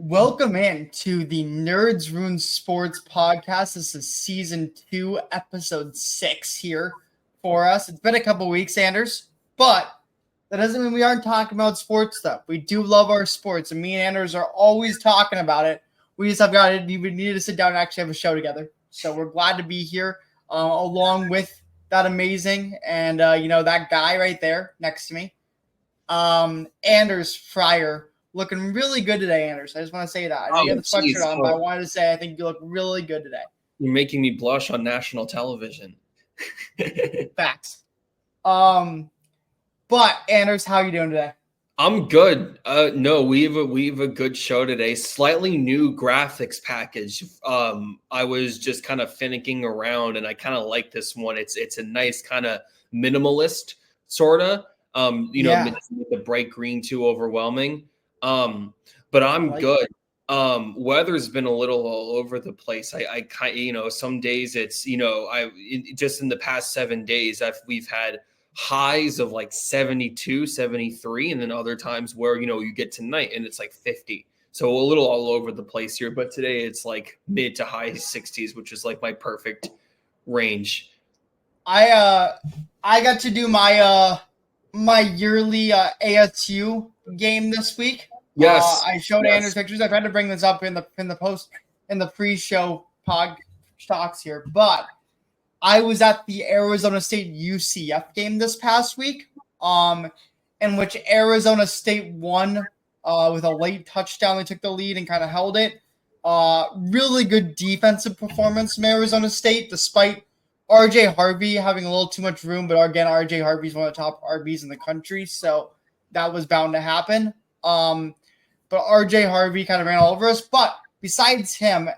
Welcome in to the Nerds Ruin Sports podcast. This is season 2, episode 6 here for us. It's been a couple weeks, Anders, but that doesn't mean we aren't talking about sports stuff. We do love our sports, and me and Anders are always talking about it. We just we needed to sit down and actually have a show together. So we're glad to be here along with that amazing and, that guy right there next to me, Anders Pryor. Looking really good today, Anders. I just want to say that. I know you have the sweatshirt on, but I wanted to say I think you look really good today. You're making me blush on national television. Facts. But Anders, how are you doing today? I'm good. No, we have a good show today. Slightly new graphics package. I was just kind of finicking around, and I kind of like this one. It's a nice kind of minimalist sorta. The bright green too overwhelming. But I'm good. Weather's been a little all over the place. I some days it's, just in the past 7 days, we've had highs of like 72, 73. And then other times where, you get tonight and it's like 50. So a little all over the place here, but today it's like mid to high 60s, which is like my perfect range. I got to do my yearly ASU game this week. Yes, I showed Anders pictures. I tried to bring this up in the pre-show pod talks here, but I was at the Arizona State UCF game this past week, in which Arizona State won with a late touchdown. They took the lead and kind of held it. Really good defensive performance from Arizona State, despite RJ Harvey having a little too much room. But again, RJ Harvey's one of the top RBs in the country, so that was bound to happen. But RJ Harvey kind of ran all over us. But besides him,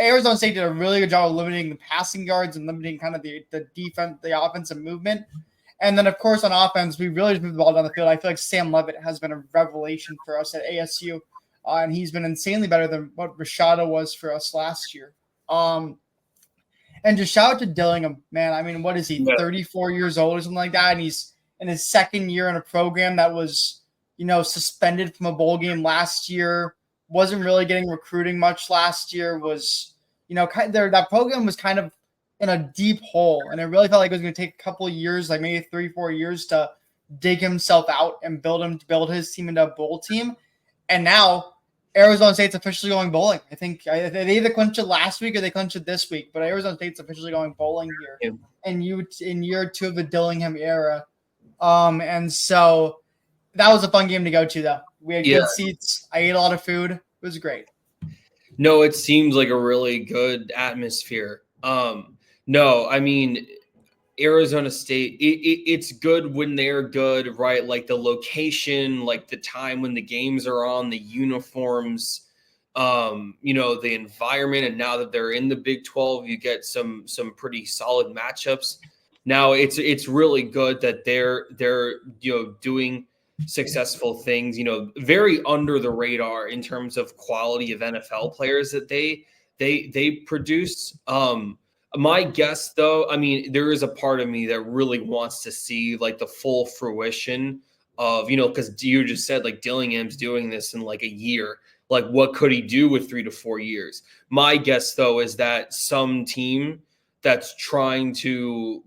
Arizona State did a really good job of limiting the passing yards and limiting kind of the defense, the offensive movement. And then, of course, on offense, we really just moved the ball down the field. I feel like Sam Levitt has been a revelation for us at ASU, and he's been insanely better than what Rashada was for us last year. And just shout out to Dillingham, man. I mean, what is he, 34 years old or something like that? And he's in his second year in a program that was, suspended from a bowl game last year, wasn't really getting recruiting much last year, was, that program was kind of in a deep hole. And it really felt like it was going to take a couple of years, like maybe 3-4 years to dig himself out and build his team into a bowl team. And now Arizona State's officially going bowling. I think they either clinched it last week or they clinched it this week, but Arizona State's officially going bowling here in year 2 of the Dillingham era. And so that was a fun game to go to, though. We had good seats. I ate a lot of food. It was great. No, it seems like a really good atmosphere. No, I mean, Arizona State, it's good when they're good, right? Like the location, like the time when the games are on, the uniforms, the environment. And now that they're in the Big 12, you get some pretty solid matchups. Now it's really good that they're doing successful things, very under the radar in terms of quality of NFL players that they produce. My guess, though, I mean, there is a part of me that really wants to see like the full fruition of, because you just said like Dillingham's doing this in like a year. Like, what could he do with 3 to 4 years? My guess, though, is that some team that's trying to,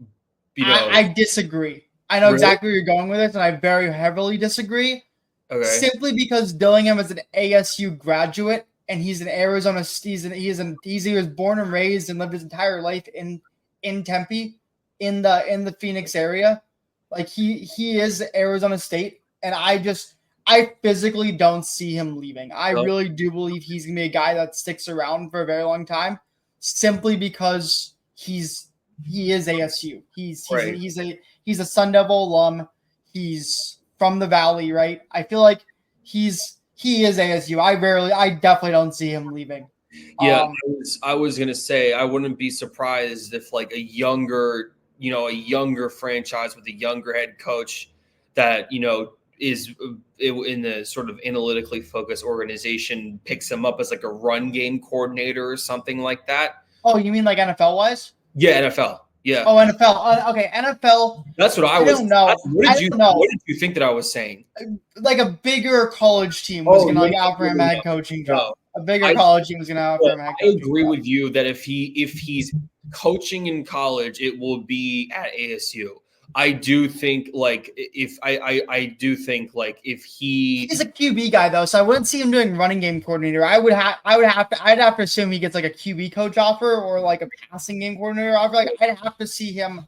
I disagree. I know exactly where you're going with this, and I very heavily disagree. Okay. Simply because Dillingham is an ASU graduate, and he's an Arizona. He was born and raised and lived his entire life in Tempe, in the Phoenix area. Like he is Arizona State, and I physically don't see him leaving. I really do believe he's gonna be a guy that sticks around for a very long time, simply because he is ASU. He's a Sun Devil alum. He's from the Valley, right? I feel like he is ASU. I definitely don't see him leaving. Yeah, I was gonna say I wouldn't be surprised if like a younger franchise with a younger head coach that is in the sort of analytically focused organization picks him up as like a run game coordinator or something like that. Oh, you mean like NFL wise? Yeah, NFL. Yeah. Oh, NFL. Okay, NFL. That's what I was. don't know. What don't know. What did you think that I was saying? Like a bigger college team was going to offer him a head coaching job. A bigger college team was going to offer him a head coaching job. I agree with you that if he's coaching in college, it will be at ASU. I do think if he's a QB guy though, so I wouldn't see him doing running game coordinator. I'd have to assume he gets like a QB coach offer or like a passing game coordinator offer. Like I'd have to see him.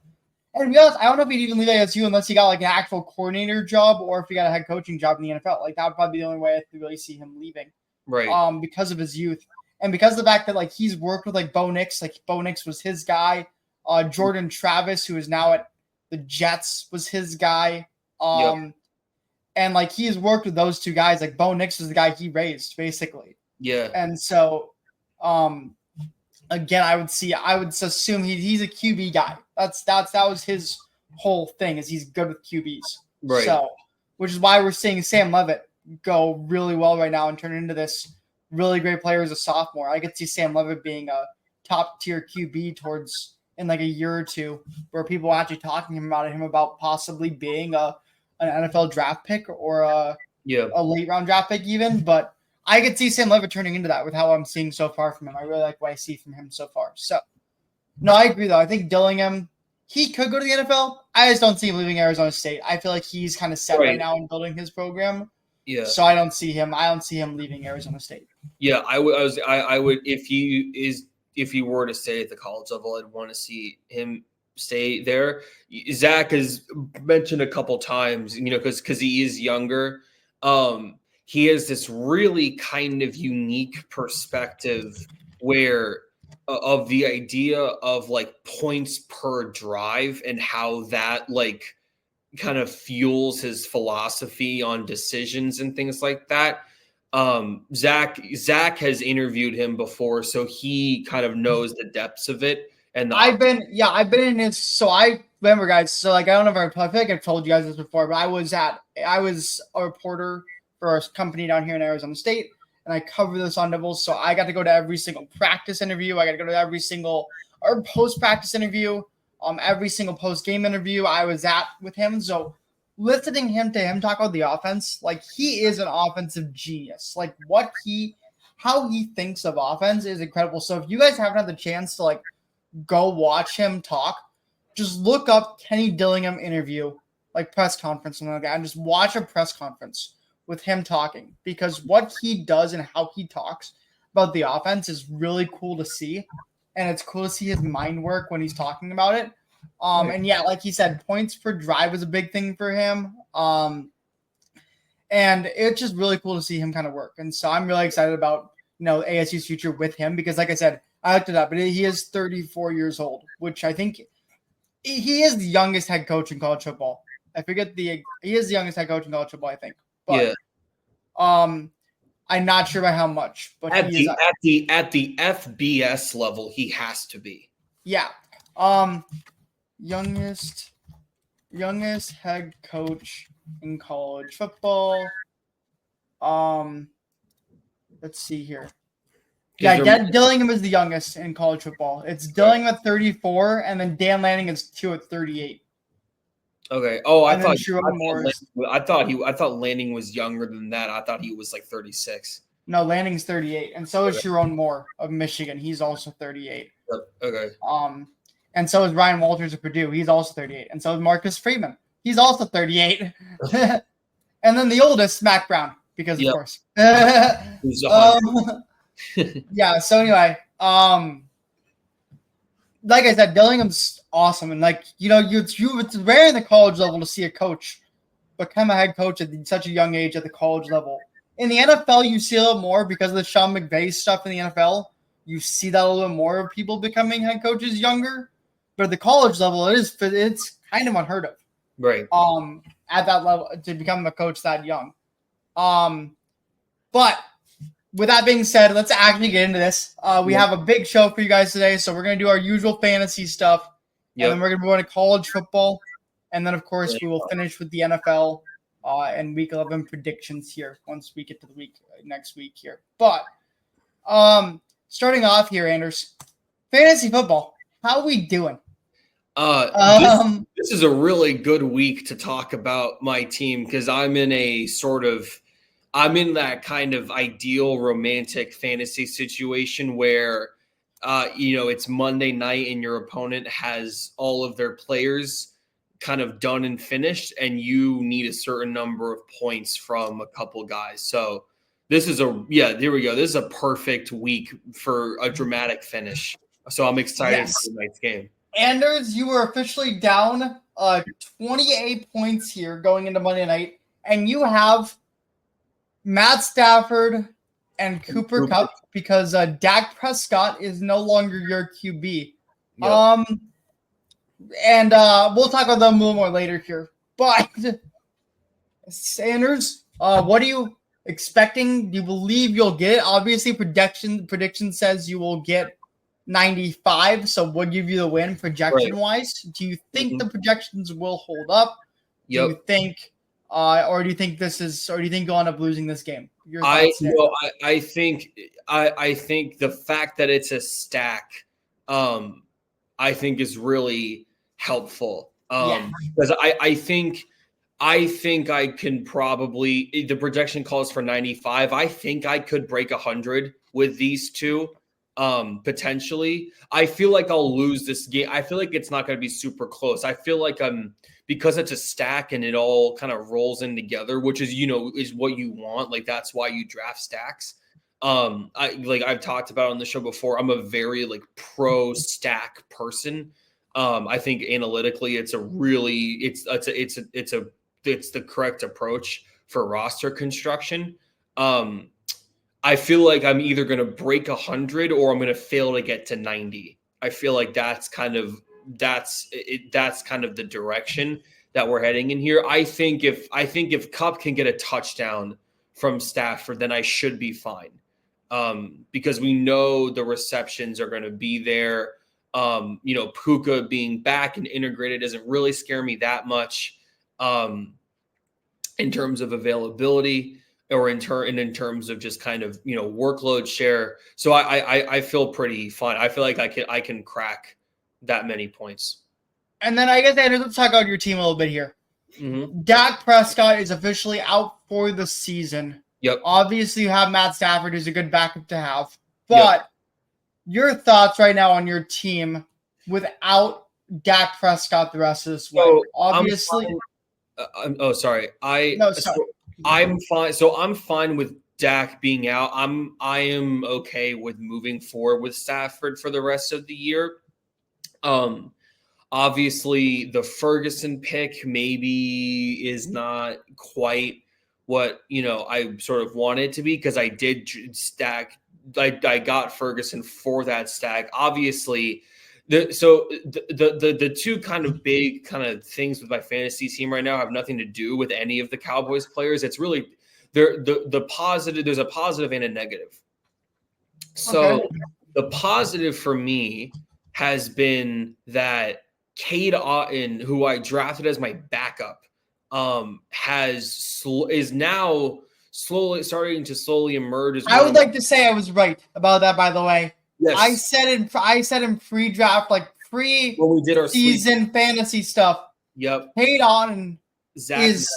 And to be honest, I don't know if he'd even leave ASU unless he got like an actual coordinator job or if he got a head coaching job in the NFL. Like that would probably be the only way I could really see him leaving. Right. Because of his youth and because of the fact that like he's worked with like Bo Nix. Like Bo Nix was his guy. Jordan Travis, who is now at the Jets, was his guy. And like he's worked with those two guys. Like Bo Nix was the guy he raised, basically. Yeah. And so, again, I would assume he's a QB guy. That was his whole thing, is he's good with QBs. Right. So, which is why we're seeing Sam Leavitt go really well right now and turn into this really great player as a sophomore. I could see Sam Leavitt being a top tier QB in like a year or two, where people are actually talking about him about possibly being an NFL draft pick or a late round draft pick even. But I could see Sam Leavitt turning into that with how I'm seeing so far from him. I really like what I see from him so far. So, no, I agree though. I think Dillingham, he could go to the NFL. I just don't see him leaving Arizona State. I feel like he's kind of set right now in building his program. Yeah. So I don't see him leaving Arizona State. Yeah, I would if he were to stay at the college level, I'd want to see him stay there. Zach has mentioned a couple times, because he is younger. He has this really kind of unique perspective where of the idea of like points per drive and how that like kind of fuels his philosophy on decisions and things like that. Zach has interviewed him before, so he kind of knows the depths of it. And I've been in his. So I remember, guys. So like I don't know if I feel like I've told you guys this before, but I was a reporter for a company down here in Arizona State, and I cover the Sun Devils. So I got to go to every single practice interview. I got to go to every single post practice interview. Every single post game interview I was at with him. So listening to him talk about the offense, like he is an offensive genius. Like how he thinks of offense is incredible. So if you guys haven't had the chance to like go watch him talk, just look up Kenny Dillingham interview, like press conference, something like that, and just watch a press conference with him talking, because what he does and how he talks about the offense is really cool to see. And it's cool to see his mind work when he's talking about it. And yeah, like he said, points per drive is a big thing for him. And it's just really cool to see him kind of work. And so I'm really excited about, ASU's future with him, because like I said, I looked it up, but he is 34 years old, which I think he is the youngest head coach in college football. He is the youngest head coach in college football, I think. But, I'm not sure by how much, but at the FBS level, he has to be. Yeah. Youngest head coach in college football. Let's see here. Yeah, Dillingham is the youngest in college football. It's Dillingham at 34, and then Dan Lanning is 2 at 38. Okay. Oh, I thought Lanning was younger than that. I thought he was like 36. No, Lanning's 38, and so is Sharon Moore of Michigan. He's also 38. Okay. And so is Ryan Walters of Purdue. He's also 38, and so is Marcus Freeman. He's also 38. And then the oldest, Mac Brown, because of course. Yeah. So anyway, like I said, Dillingham's awesome, and it's rare in the college level to see a coach become a head coach at such a young age at the college level. In the NFL, you see a little more because of the Sean McVay stuff in the NFL. You see that a little bit more of people becoming head coaches younger, but at the college level, it's kind of unheard of, right? At that level to become a coach that young. But with that being said, let's actually get into this. We have a big show for you guys today, so we're going to do our usual fantasy stuff, and then we're going to go into college football, and then, of course, we will finish with the NFL and Week 11 predictions here once we get to the week next week here. But starting off here, Anders, fantasy football, how are we doing? This is a really good week to talk about my team because I'm in that kind of ideal romantic fantasy situation where, it's Monday night and your opponent has all of their players kind of done and finished, and you need a certain number of points from a couple guys. So there we go. This is a perfect week for a dramatic finish. So I'm excited for tonight's game. Anders, you were officially down 28 points here going into Monday night, and you have Matt Stafford and Cooper Kupp because Dak Prescott is no longer your QB. Yep. And we'll talk about them a little more later here. But Sanders, what are you expecting? Do you Bleav you'll get it? Obviously, prediction says you will get 95, so we'll give you the win projection-wise. Do you think the projections will hold up? Yep. Do you think, or do you think you'll end up losing this game? I think the fact that it's a stack, I think is really helpful. Because I think I can probably, the projection calls for 95. I think I could break 100 with these two. Potentially. I feel like I'll lose this game. I feel like it's not going to be super close. I feel like because it's a stack and it all kind of rolls in together, which is, is what you want. Like, that's why you draft stacks. I've talked about on the show before, I'm a very pro stack person. I think analytically it's the correct approach for roster construction. I feel like I'm either going to break 100 or I'm going to fail to get to 90. I feel like that's kind of the direction that we're heading in here. I think if Kupp can get a touchdown from Stafford, then I should be fine. Because we know the receptions are going to be there. Puka being back and integrated doesn't really scare me that much in terms of availability. Or in terms of just kind of workload share, so I feel pretty fine. I feel like I can crack that many points. And then I guess let's talk about your team a little bit here. Mm-hmm. Dak Prescott is officially out for the season. Yep. Obviously, you have Matt Stafford, who's a good backup to have. But your thoughts right now on your team without Dak Prescott the rest of this way? So obviously, I'm fine. So I'm fine with Dak being out. I am okay with moving forward with Stafford for the rest of the year. Obviously the Ferguson pick maybe is not quite what, I sort of wanted to be, because I did stack. I got Ferguson for that stack. Obviously, the two kind of big kind of things with my fantasy team right now have nothing to do with any of the Cowboys players. It's really the positive. There's a positive and a negative. So the positive for me has been that Cade Otton, who I drafted as my backup, is now starting to emerge. I would like to say I was right about that, by the way. Yes. I said in pre-draft, when we did our season fantasy stuff. Yep. Cade Otton is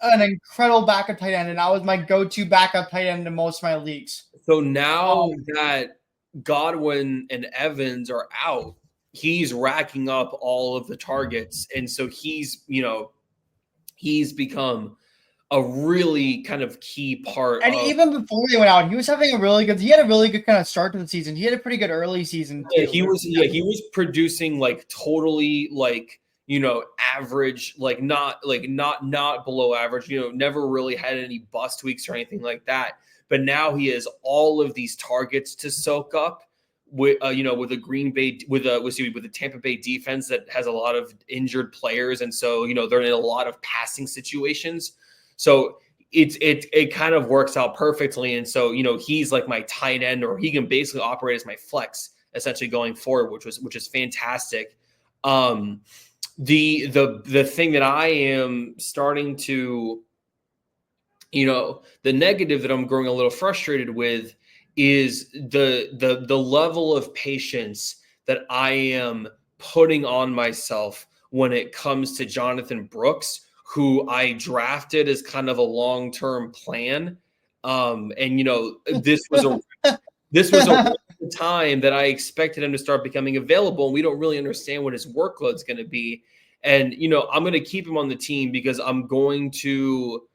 an incredible backup tight end, and that was my go-to backup tight end in most of my leagues. So now that Godwin and Evans are out, he's racking up all of the targets, and so he's become a really kind of key part. And even before they went out, he had a really good kind of start to the season. He had a pretty good early season too. He was producing totally average, not below average, never really had any bust weeks or anything like that. But now he has all of these targets to soak up with a Green Bay, with a Tampa Bay defense that has a lot of injured players. And so, they're in a lot of passing situations. So it kind of works out perfectly. And so, he's like my tight end, or he can basically operate as my flex essentially going forward, which is fantastic. The thing that I am starting to, the negative that I'm growing a little frustrated with is the level of patience that I am putting on myself when it comes to Jonathan Brooks, who I drafted as kind of a long-term plan. And this was a time that I expected him to start becoming available, and we don't really understand what his workload's going to be. And I'm going to keep him on the team because I'm going to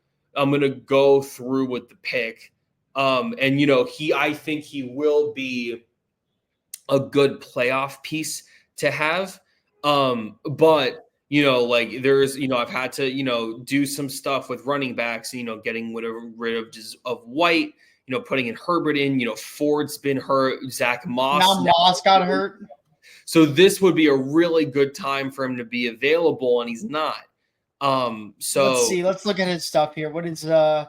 go through with the pick. I think he will be a good playoff piece to have. But I've had to, do some stuff with running backs, getting rid of White, putting in Herbert in, Ford's been hurt, Zach Moss. Now Moss got hurt. So this would be a really good time for him to be available, and he's not. Let's look at his stuff here. What is just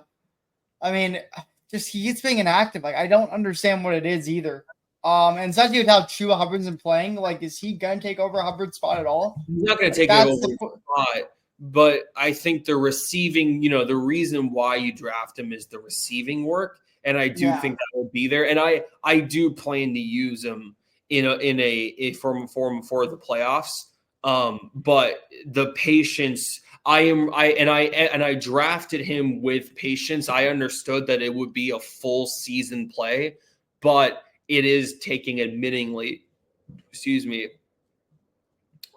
he keeps being inactive. Like, I don't understand what it is either. And especially with how Chuba Hubbard's been playing, like, is he gonna take over Hubbard's spot at all? He's not gonna take over the spot, but I think the receiving, the reason why you draft him is the receiving work, and I do think that will be there. And I do plan to use him in a form for the playoffs. But the patience, I drafted him with patience. I understood that it would be a full season play, but it is taking admittingly,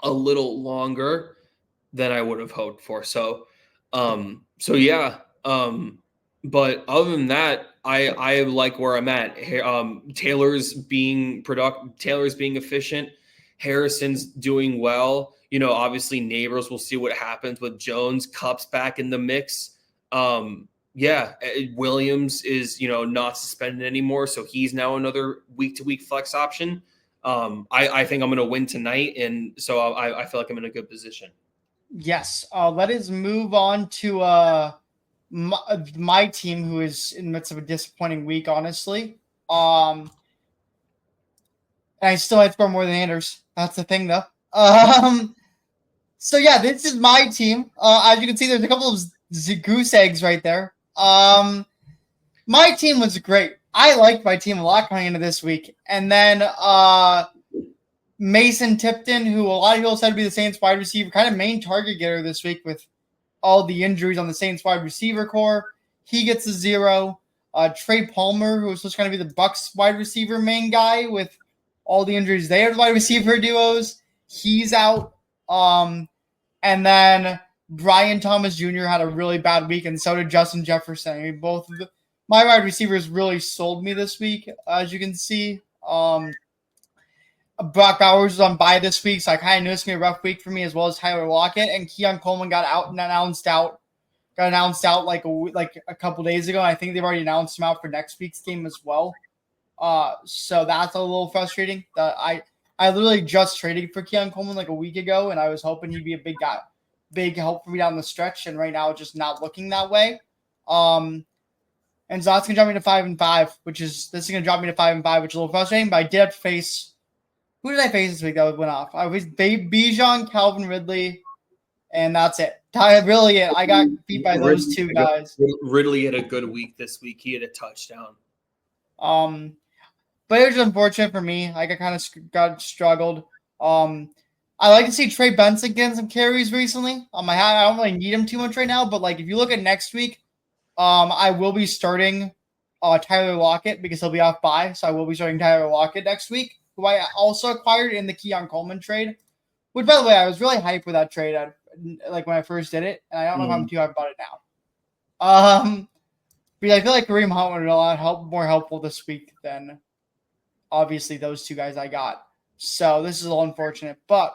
a little longer than I would have hoped for. So yeah. But other than that, I like where I'm at. Taylor's being efficient. Harrison's doing well. Obviously Neighbors, we'll see what happens with Jones. Kupp's back in the mix. Williams is, not suspended anymore, so he's now another week-to-week flex option. I think I'm going to win tonight, and so I feel like I'm in a good position. Yes. Let us move on to my team, who is in the midst of a disappointing week, honestly. And I still had to score more than Anders. That's the thing, though. So yeah, this is my team. As you can see, there's a couple of goose eggs right there. My team was great. I liked my team a lot coming into this week. And then Mason Tipton, who a lot of people said would be the Saints wide receiver, kind of main target getter this week with all the injuries on the Saints wide receiver core. He gets a 0. Trey Palmer, who was supposed to kind of be the Bucs wide receiver main guy with all the injuries they have, wide receiver duos, he's out. And then Brian Thomas Jr. had a really bad week, and so did Justin Jefferson. I mean, both of my wide receivers really sold me this week, as you can see. Brock Bowers was on bye this week, so I kind of knew it's going to be a rough week for me, as well as Tyler Lockett. And Keon Coleman got announced out like a couple days ago. I think they've already announced him out for next week's game as well. So that's a little frustrating. I literally just traded for Keon Coleman like a week ago, and I was hoping he'd be a big help for me down the stretch, and right now it's just not looking that way. And so that's gonna drop me to 5-5, which is a little frustrating. But I did have to face, who did I face this week that went off? I was Bijan, Calvin Ridley, and that's it. Really it. I got beat by those two guys. Ridley had a good week this week. He had a touchdown. But it was unfortunate for me. Like, I kind of got struggled. I like to see Trey Benson getting some carries recently. I don't really need him too much right now, but like if you look at next week, I will be starting Tyler Lockett because he'll be off bye, so I will be starting Tyler Lockett next week, who I also acquired in the Keon Coleman trade. Which, by the way, I was really hyped with that trade. Like when I first did it, and I don't know if I'm too hyped about it now. But I feel like Kareem Hunt would be a lot more helpful this week than obviously those two guys I got. So this is a little unfortunate, but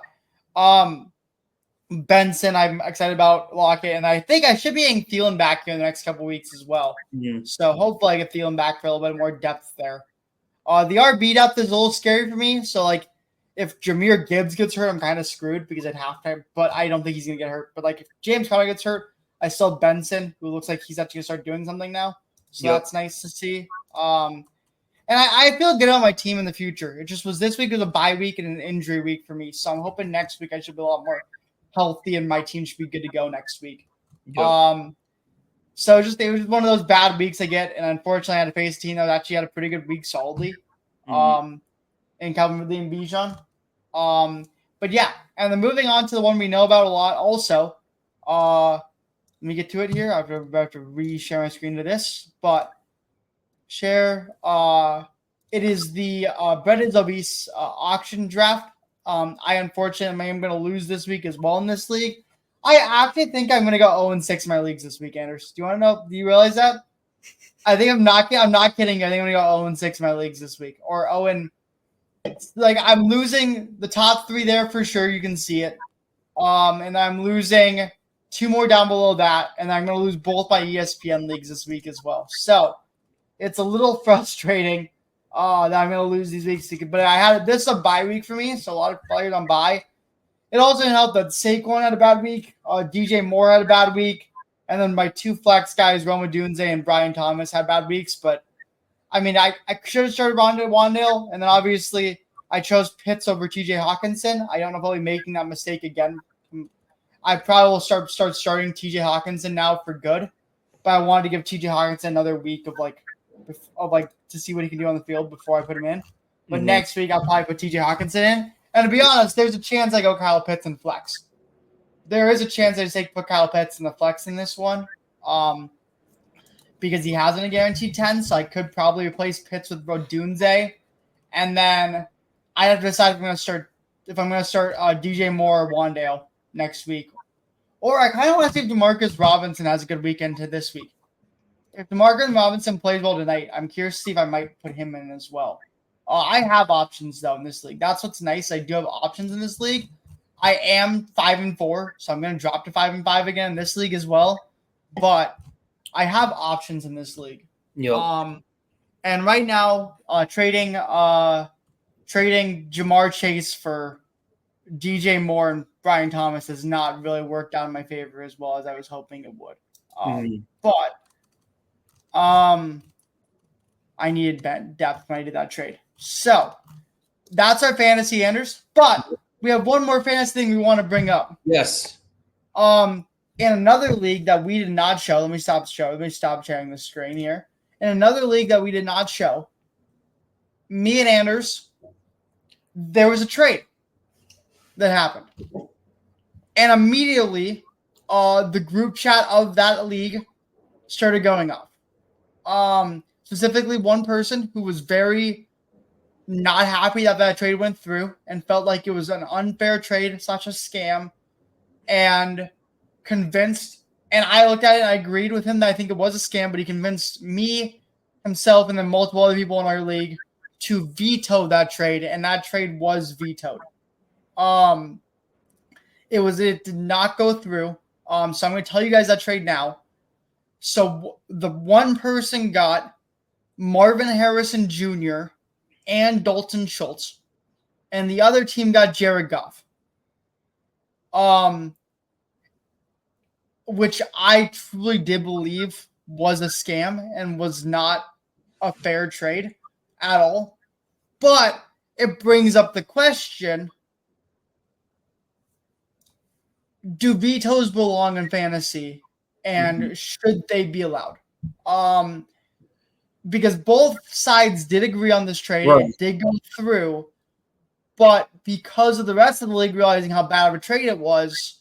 Benson, I'm excited about Lockett, and I think I should be getting Thielen back here in the next couple weeks as well. Mm-hmm. So hopefully I get Thielen back for a little bit more depth there. The RB depth is a little scary for me. So like if Jahmyr Gibbs gets hurt, I'm kind of screwed because at halftime, but I don't think he's gonna get hurt. But like if James Conner gets hurt, I still have Benson, who looks like he's actually gonna start doing something now. So That's nice to see. And I feel good on my team in the future. It just was this week was a bye week and an injury week for me. So I'm hoping next week I should be a lot more healthy and my team should be good to go next week. Yep. So it was one of those bad weeks I get, and unfortunately I had to face a team that actually had a pretty good week solidly. In Calvin Ridley and Bijan. But yeah, and then moving on to the one we know about a lot also. Let me get to it here. I have to re-share my screen to this, but share. It is the Bread is Obese auction draft. I unfortunately am going to lose this week as well in this league. I actually think I'm going to go 0-6 in my leagues this week, Anders. Do you want to know? Do you realize that? I think I'm not kidding. I think I'm going to go 0-6 in my leagues this week, or 0. Like I'm losing the top 3 there for sure. You can see it. And I'm losing 2 more down below that, and I'm going to lose both my ESPN leagues this week as well. So it's a little frustrating that I'm going to lose these weeks. But this is a bye week for me, so a lot of players on bye. It also helped that Saquon had a bad week. DJ Moore had a bad week. And then my 2 flex guys, Roma Dunze and Brian Thomas, had bad weeks. But, I mean, I should have started Wandale. And then, obviously, I chose Pitts over TJ Hawkinson. I don't know if I'll be making that mistake again. I probably will start starting TJ Hawkinson now for good. But I wanted to give TJ Hawkinson another week of to see what he can do on the field before I put him in. But next week, I'll probably put TJ Hawkinson in. And to be honest, there's a chance I go Kyle Pitts and flex. There is a chance I just put Kyle Pitts in the flex in this one, because he hasn't a guaranteed 10, so I could probably replace Pitts with Rodunze, and then I have to decide if I'm going to start DJ Moore or Wandale next week, or I kind of want to see if Demarcus Robinson has a good weekend to this week. If Demarcus Robinson plays well tonight, I'm curious to see if I might put him in as well. I have options, though, in this league. That's what's nice. I do have options in this league. I am 5-4, so I'm going to drop to 5-5 again in this league as well. But I have options in this league. Yep. And right now, trading Jamar Chase for DJ Moore and Brian Thomas has not really worked out in my favor as well as I was hoping it would. But I needed depth when I did that trade. So that's our fantasy, Anders. But we have one more fantasy thing we want to bring up. Yes. In another league that we did not show, let me stop sharing the screen here. In another league that we did not show, me and Anders, there was a trade that happened. And immediately, the group chat of that league started going off. Specifically, one person who was very not happy that trade went through and felt like it was an unfair trade, such a scam, and convinced, and I looked at it and I agreed with him that I think it was a scam, but he convinced me, himself, and then multiple other people in our league to veto that trade, and that trade was vetoed. It did not go through. So I'm going to tell you guys that trade now. So the one person got Marvin Harrison Jr. and Dalton Schultz, and the other team got Jared Goff. Which I truly did believe was a scam and was not a fair trade at all. But it brings up the question, do vetoes belong in fantasy, and should they be allowed? Because both sides did agree on this trade. Right. It did go through. But because of the rest of the league realizing how bad of a trade it was,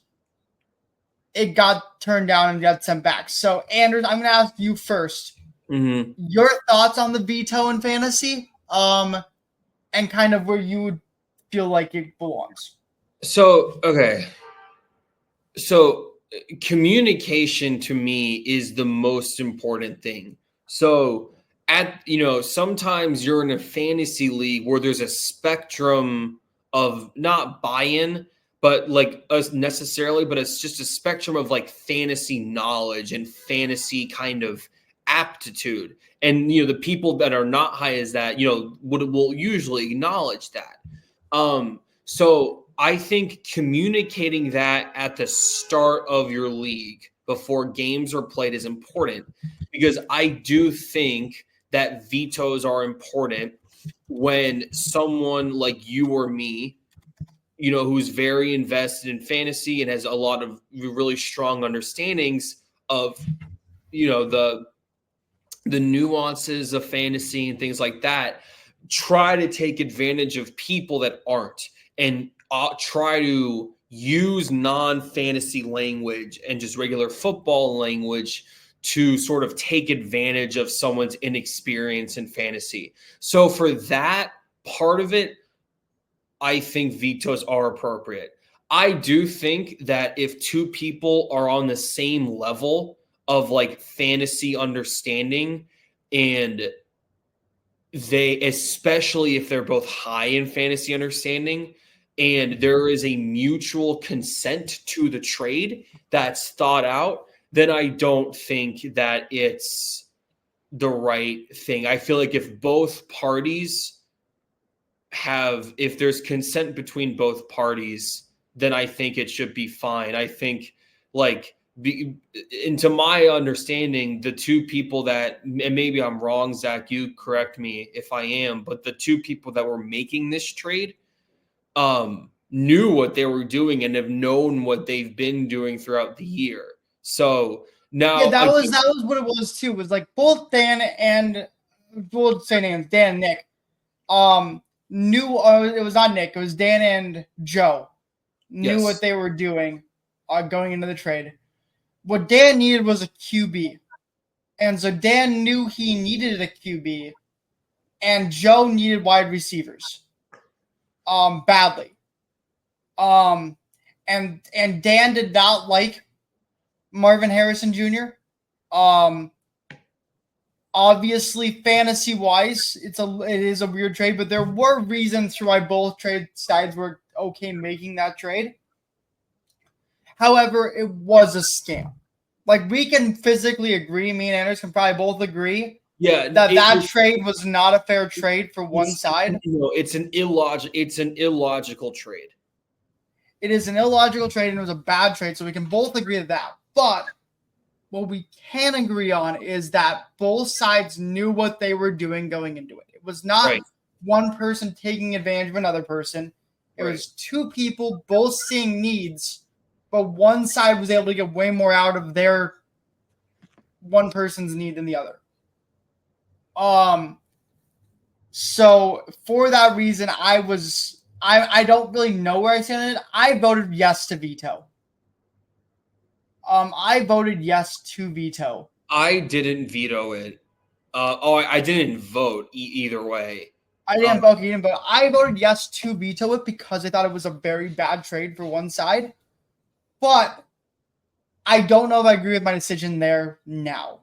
it got turned down and got sent back. So, Anders, I'm going to ask you first. Your thoughts on the veto in fantasy, and kind of where you would feel like it belongs. So, okay. So, communication to me is the most important thing. So, sometimes you're in a fantasy league where there's a spectrum of not buy-in, but like us necessarily, but it's just a spectrum of like fantasy knowledge and fantasy kind of aptitude. And, the people that are not high as that, will usually acknowledge that. So I think communicating that at the start of your league before games are played is important, because I do think that vetoes are important when someone like you or me, who's very invested in fantasy and has a lot of really strong understandings of, the nuances of fantasy and things like that, try to take advantage of people that aren't. And try to use non-fantasy language and just regular football language to sort of take advantage of someone's inexperience in fantasy. So for that part of it, I think vetoes are appropriate. I do think that if two people are on the same level of like fantasy understanding, and they, especially if they're both high in fantasy understanding, and there is a mutual consent to the trade that's thought out, then I don't think that it's the right thing. I feel like if both parties if there's consent between both parties, then I think it should be fine. I think into my understanding, the two people that, and maybe I'm wrong, Zach, you correct me if I am, but the two people that were making this trade knew what they were doing and have known what they've been doing throughout the year. So now, that was what it was too. It was like both Dan and we'll say names, Dan and Nick, knew. It was not Nick. It was Dan and Joe knew what they were doing, going into the trade. What Dan needed was a QB, and so Dan knew he needed a QB, and Joe needed wide receivers, badly. And Dan did not like Marvin Harrison Jr. Obviously, fantasy-wise, it is a weird trade, but there were reasons for why both trade sides were okay making that trade. However, it was a scam. Like, we can physically agree, me and Anders can probably both agree, that trade was not a fair trade for one side. It's an illogical trade. It is an illogical trade, and it was a bad trade, so we can both agree to that. But what we can agree on is that both sides knew what they were doing going into it. It was not one person taking advantage of another person. It was two people both seeing needs, but one side was able to get way more out of their one person's need than the other. So for that reason, I don't really know where I stand on it. I voted yes to veto. I voted yes to veto. I didn't veto it. I didn't vote either way. I didn't vote. You didn't vote. I voted yes to veto it because I thought it was a very bad trade for one side. But I don't know if I agree with my decision there now.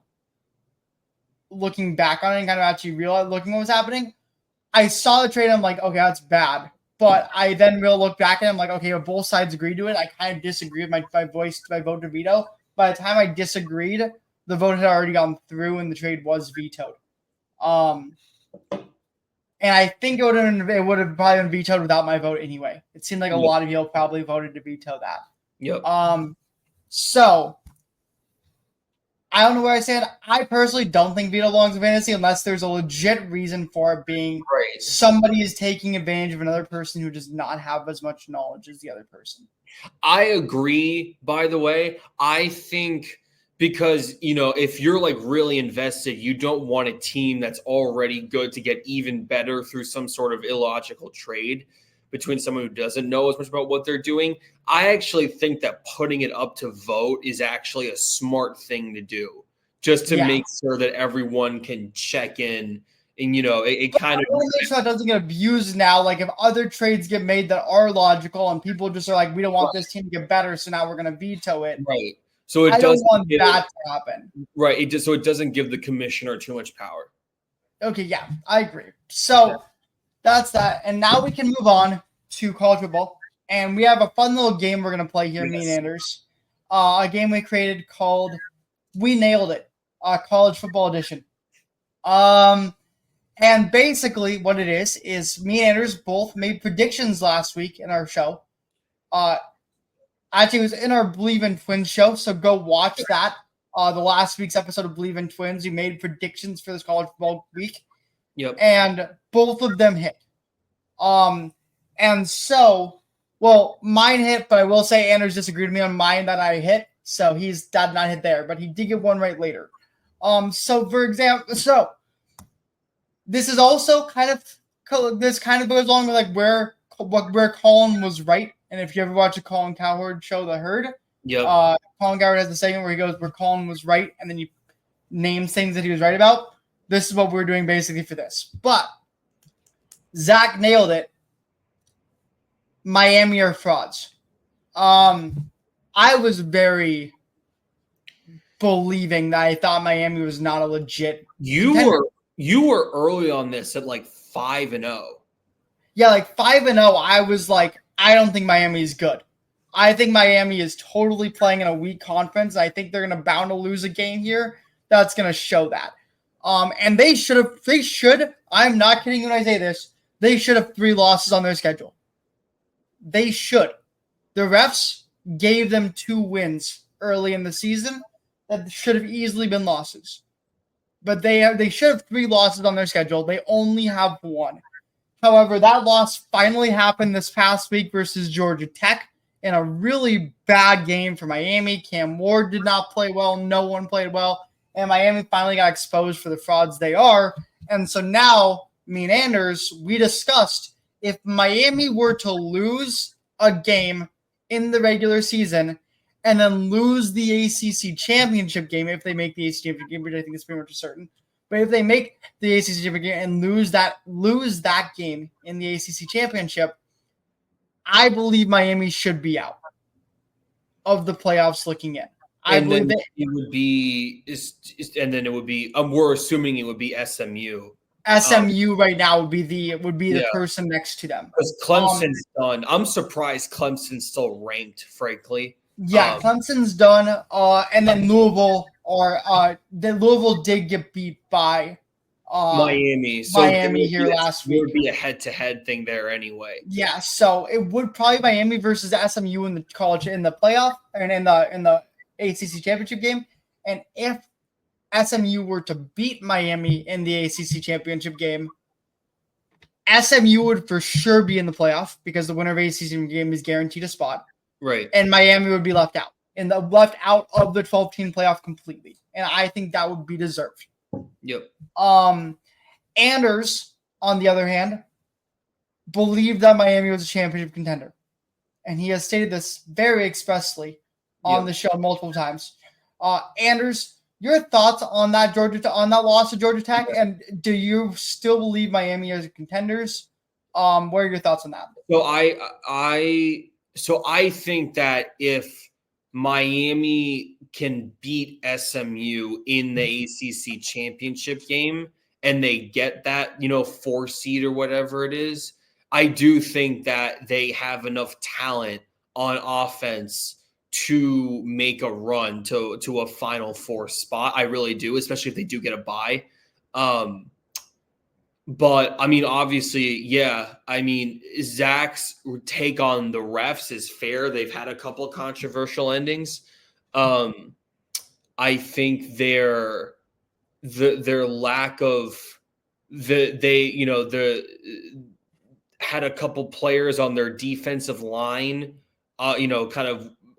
Looking back on it and kind of actually looking what was happening, I saw the trade and I'm like, okay, that's bad. But I then will look back and I'm like, okay, if both sides agreed to it, I kind of disagree with my vote to veto. By the time I disagreed, the vote had already gone through and the trade was vetoed. And I think it would have probably been vetoed without my vote anyway. It seemed like a lot of you probably voted to veto that. Yep. So I don't know where I stand. I personally don't think veto belongs in fantasy unless there's a legit reason for it being somebody is taking advantage of another person who does not have as much knowledge as the other person. I agree, by the way. I think because, if you're like really invested, you don't want a team that's already good to get even better through some sort of illogical trade between someone who doesn't know as much about what they're doing. I actually think that putting it up to vote is actually a smart thing to do, just to make sure that everyone can check in. And, it kind of make sure it doesn't get abused now. Like if other trades get made that are logical and people just are like, we don't want this team to get better, so now we're going to veto it. Right. So I don't want that to happen. Right. So it doesn't give the commissioner too much power. Okay. Yeah, I agree. So that's that. And now we can move on to college football. And we have a fun little game we're going to play here, me and Anders. A game we created called We Nailed It, College Football Edition. And basically what it is me and Anders both made predictions last week in our show. Actually, it was in our Bleav in Twins show, so go watch that. The last week's episode of Bleav in Twins, we made predictions for this college football week. Yep. And both of them hit. And so, well, mine hit, but I will say Anders disagreed with me on mine that I hit, so he's did not hit there, but he did get one right later. So for example, this is also this kind of goes along with like where where Colin was right. And if you ever watch a Colin Cowherd show, The Herd, Yep. Colin Cowherd has a segment where he goes where Colin was right, and then you name things that he was right about. This is what we're doing basically for this. But Zac nailed it. Miami are frauds. I was very believing that I thought Miami was not a legit contender. You were early on this at like 5-0. Yeah, like 5-0. I was like, I don't think Miami is good. I think Miami is totally playing in a weak conference. I think they're going to bound to lose a game here. That's going to show that. And they should. I'm not kidding when I say this. They should have 3 losses on their schedule. They should. The refs gave them 2 wins early in the season that should have easily been losses. But they should have 3 losses on their schedule. They only have 1. However, that loss finally happened this past week versus Georgia Tech in a really bad game for Miami. Cam Ward did not play well. No one played well. And Miami finally got exposed for the frauds they are. And so now, me and Anders, we discussed if Miami were to lose a game in the regular season and then lose the ACC championship game, if they make the ACC championship game, which I think is pretty much certain. But if they make the ACC championship game and lose that game in the ACC championship, I believe Miami should be out of the playoffs looking in. I believe that it would be, and then it would be. We're assuming it would be SMU. SMU right now would be the person next to them. Because Clemson's done. I'm surprised Clemson's still ranked, frankly. Yeah, Clemson's done. And then Louisville, Louisville did get beat by Miami. So Miami here last week. It would be a head-to-head thing there anyway. Yeah, so it would probably Miami versus SMU in the playoff and in the ACC championship game. And if SMU were to beat Miami in the ACC championship game, SMU would for sure be in the playoff because the winner of ACC game is guaranteed a spot. Right. And Miami would be left out of the 12-team playoff completely. And I think that would be deserved. Yep. Anders, on the other hand, believed that Miami was a championship contender. And he has stated this very expressly on the show multiple times. Anders, your thoughts on that loss to Georgia Tech, and do you still believe Miami as contenders? What are your thoughts on that? So I think that if Miami can beat SMU in the ACC championship game and they get that, 4 seed or whatever it is, I do think that they have enough talent on offense to make a run to a Final Four spot. I really do, especially if they do get a bye. But I mean, obviously, Zach's take on the refs is fair. They've had a couple of controversial endings. I think their lack of had a couple players on their defensive line,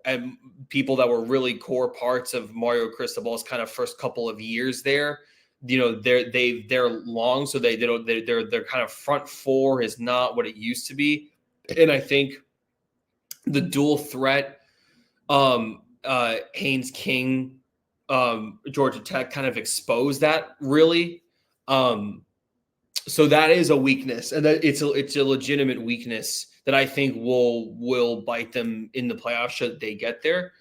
and people that were really core parts of Mario Cristobal's kind of first couple of years there. They're long, so their kind of front 4 is not what it used to be, and I think the dual threat, Haynes King, Georgia Tech kind of exposed that really. So that is a weakness, and that it's a legitimate weakness that I think will bite them in the playoffs should they get there.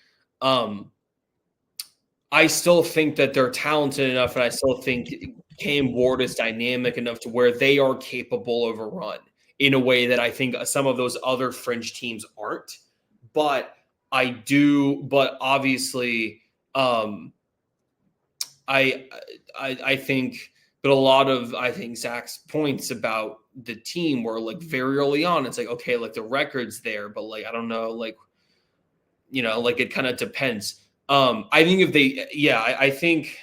I still think that they're talented enough, and I still think Cam Ward is dynamic enough to where they are capable of a run in a way that I think some of those other fringe teams aren't. But obviously, I think. But a lot of, I think, Zach's points about the team were like very early on. It's like, okay, like the record's there, but like, I don't know, like, it kind of depends. I think I think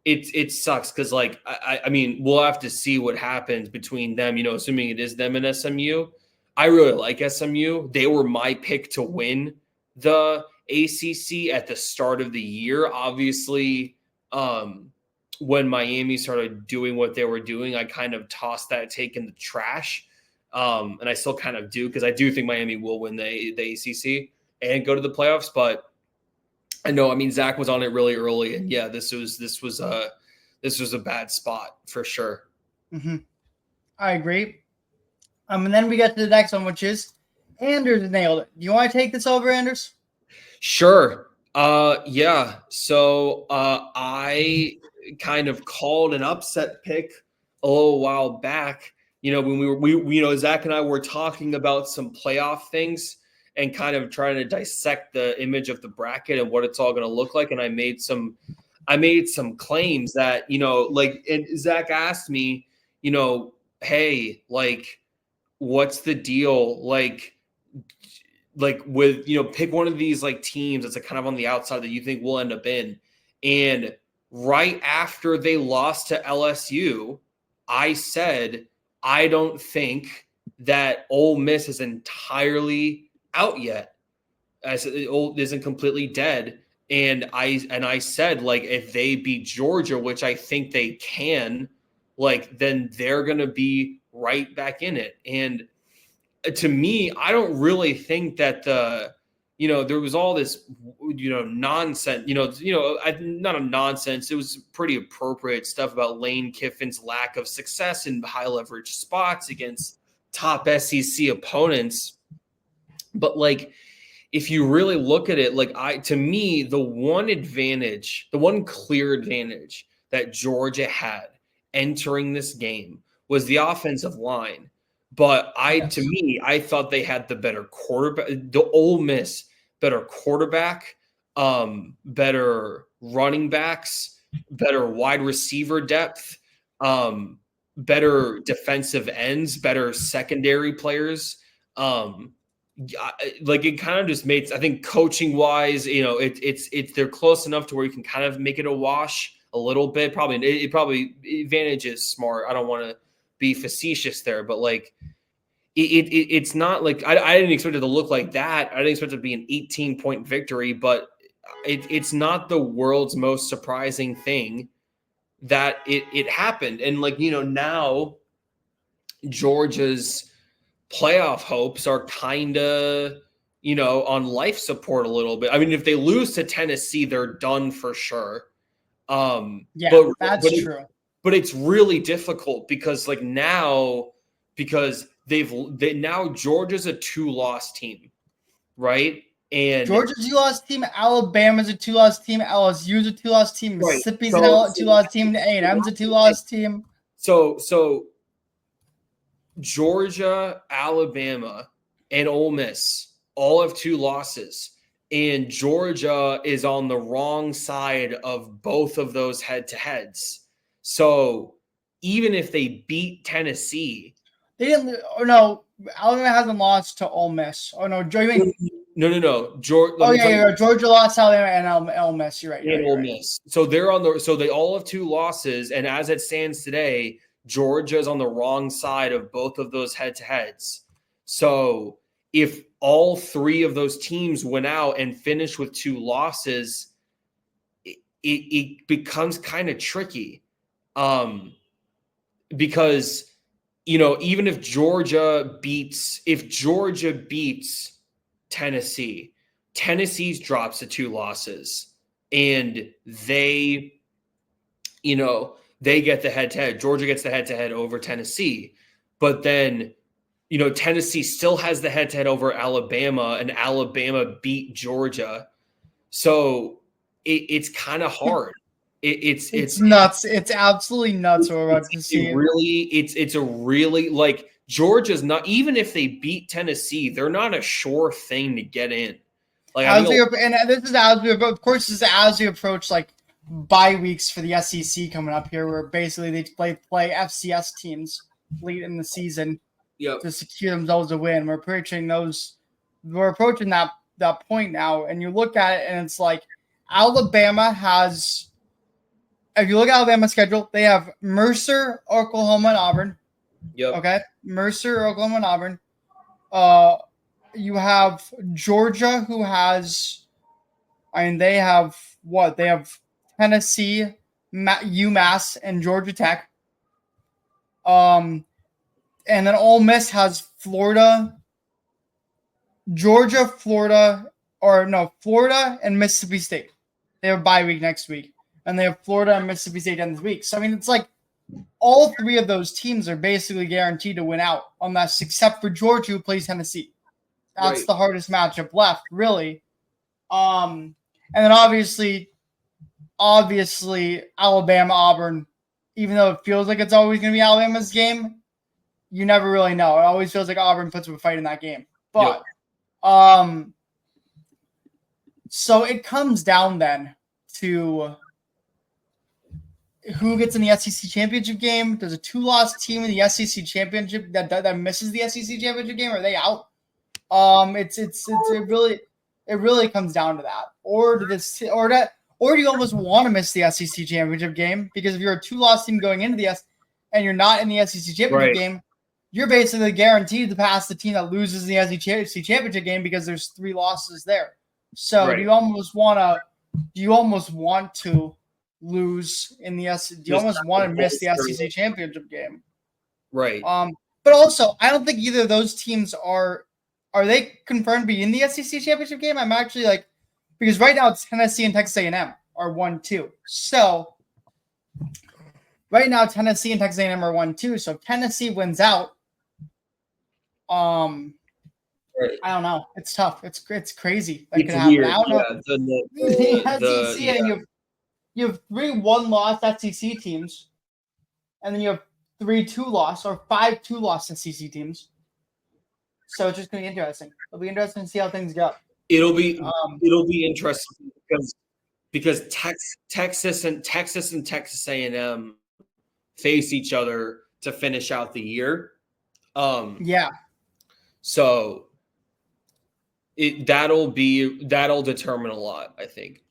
it sucks because like, I mean, we'll have to see what happens between them, assuming it is them and SMU. I really like SMU. They were my pick to win the ACC at the start of the year. Obviously, when Miami started doing what they were doing, I kind of tossed that take in the trash. And I still kind of do because I do think Miami will win the ACC and go to the playoffs. But I know, I mean, Zac was on it really early, and yeah, this was a bad spot for sure. Mm-hmm. I agree. And then we get to the next one, which is Anders nailed it. Do you want to take this over, Anders? Sure. Yeah. So I kind of called an upset pick a little while back. When we Zac and I were talking about some playoff things and kind of trying to dissect the image of the bracket and what it's all going to look like. And I made some claims that, and Zac asked me, hey, like, what's the deal? Like with, pick one of these like teams that's like kind of on the outside that you think will end up in. And right after they lost to LSU, I said, I don't think that Ole Miss is entirely out yet. I said it isn't completely dead. And I said, like, if they beat Georgia, which I think they can, like, then they're going to be right back in it. And to me, I don't really think that there was all this, nonsense, not a nonsense. It was pretty appropriate stuff about Lane Kiffin's lack of success in high leverage spots against top SEC opponents. But like, if you really look at it, to me, the one clear advantage that Georgia had entering this game was the offensive line. But to me, I thought they had the better quarterback, the Ole Miss better quarterback, better running backs, better wide receiver depth, better defensive ends, better secondary players. It kind of just makes, I think, coaching wise, it's they're close enough to where you can kind of make it a wash a little bit. Probably advantage is smart. I don't want to be facetious there, but like it's not like I didn't expect it to look like that. I didn't expect it to be an 18-point victory, but it's not the world's most surprising thing that it happened. And now Georgia's playoff hopes are kind of, on life support a little bit. I mean, if they lose to Tennessee, they're done for sure. That's true. But it's really difficult because now Georgia's a 2-loss team, right? And Georgia's a 2-loss team, Alabama's a 2-loss team, LSU's a 2-loss team, Mississippi's a 2-loss team, A&M's a 2-loss team. So Georgia, Alabama, and Ole Miss all have 2 losses, and Georgia is on the wrong side of both of those head-to-heads. So even if they beat Tennessee, they didn't. Oh no, Alabama hasn't lost to Ole Miss. Oh no, no. Georgia lost Alabama and Ole Miss. You're right. And Ole Miss. So they all have 2 losses, and as it stands today, Georgia's on the wrong side of both of those head-to-heads. So if all 3 of those teams went out and finished with 2 losses, it becomes kind of tricky. Because, even if Georgia beats Tennessee's drops to 2 losses, and they get the head-to-head. Georgia gets the head-to-head over Tennessee. But then, Tennessee still has the head-to-head over Alabama, and Alabama beat Georgia. So it's kind of hard. It's nuts. It's absolutely nuts what we're about to see. It's a really, like, Georgia's not, even if they beat Tennessee, they're not a sure thing to get in. Like, this is as we approach like bye weeks for the SEC coming up here, where basically they play FCS teams late in the season to secure themselves a win. We're approaching that point now, and you look at it and it's like Alabama has. If you look at Alabama's schedule, they have Mercer, Oklahoma, and Auburn. Yep. Okay, Mercer, Oklahoma, and Auburn. You have Georgia, who has. They have what? They have Tennessee, UMass, and Georgia Tech. And then Ole Miss has Florida, Georgia, Florida and Mississippi State. They have a bye week next week. And they have Florida and Mississippi State end this week. So, I mean, it's like all three of those teams are basically guaranteed to win out on that, except for Georgia, who plays Tennessee. That's the hardest matchup left, really. And then obviously Alabama, Auburn, even though it feels like it's always going to be Alabama's game, you never really know. It always feels like Auburn puts up a fight in that game. But, so it comes down then to who gets in the SEC championship game. There's a 2-loss team in the SEC championship that misses the SEC championship game. Are they out? It really comes down to that. Or do you almost want to miss the SEC championship game, because if you're a 2-loss team going into the and you're not in the SEC championship game, you're basically guaranteed to pass the team that loses the SEC championship game, because there's 3 losses there. So do you almost want to lose in the SEC? Do you almost want to miss the SEC championship game? Right. But also, I don't think either of those teams are they confirmed to be in the SEC championship game? I'm actually because right now it's Tennessee and Texas A&M are 1-2. So right now Tennessee and Texas A&M are 1-2. So if Tennessee wins out, I don't know. It's tough. It's crazy. That could happen. Weird. I don't know. The SEC, and you have 3 1-loss SEC teams, and then you have 3 2-loss or 5 2-loss SEC teams. So it's just going to be interesting. It'll be interesting to see how things go. It'll be interesting because Texas and Texas A&M face each other to finish out the year. So that'll determine a lot, I think.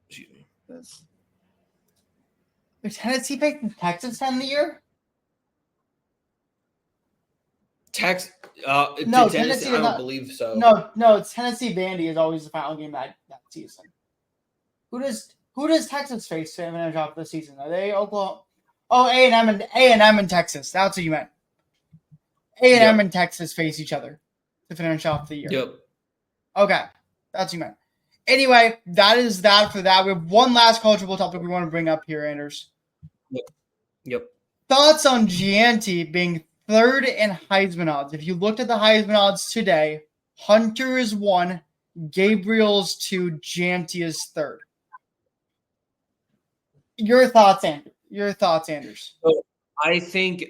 Excuse me. Is Tennessee picking Texas to end the year? Tennessee. Tennessee. I don't believe so. No. It's Tennessee. Vandy is always the final game that season. Who does Texas face to finish off the season? Are they Oklahoma? Oh, A&M and Texas. That's what you meant. A&M and Texas face each other to finish off the year. Yep. Okay, that's what you meant. Anyway, that is that for that. We have one last cultural topic we want to bring up here, Anders. Yep. Thoughts on Gianti being third in Heisman odds? If you looked at the Heisman odds today, Hunter is 1, Gabriel's 2, Gianti is 3rd. Your thoughts, Anders. So I think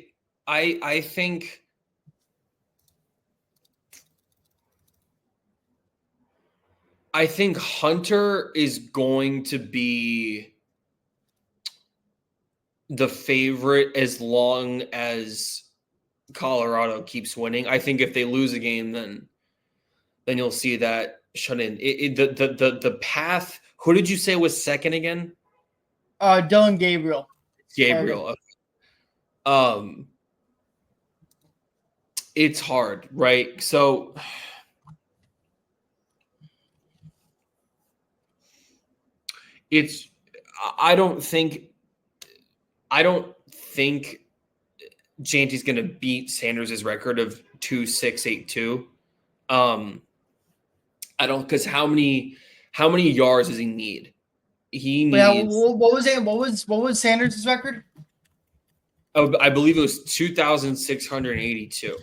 Hunter is going to be the favorite as long as Colorado keeps winning. I think if they lose a game, then you'll see that shut in. The path. Who did you say was second again? Dylan Gabriel. It's hard, right? So I don't think Gianti's going to beat Sanders' record of 2.682. I don't, because how many yards does he need? He needs. What was Sanders' record? Oh, I believe it was 2,682.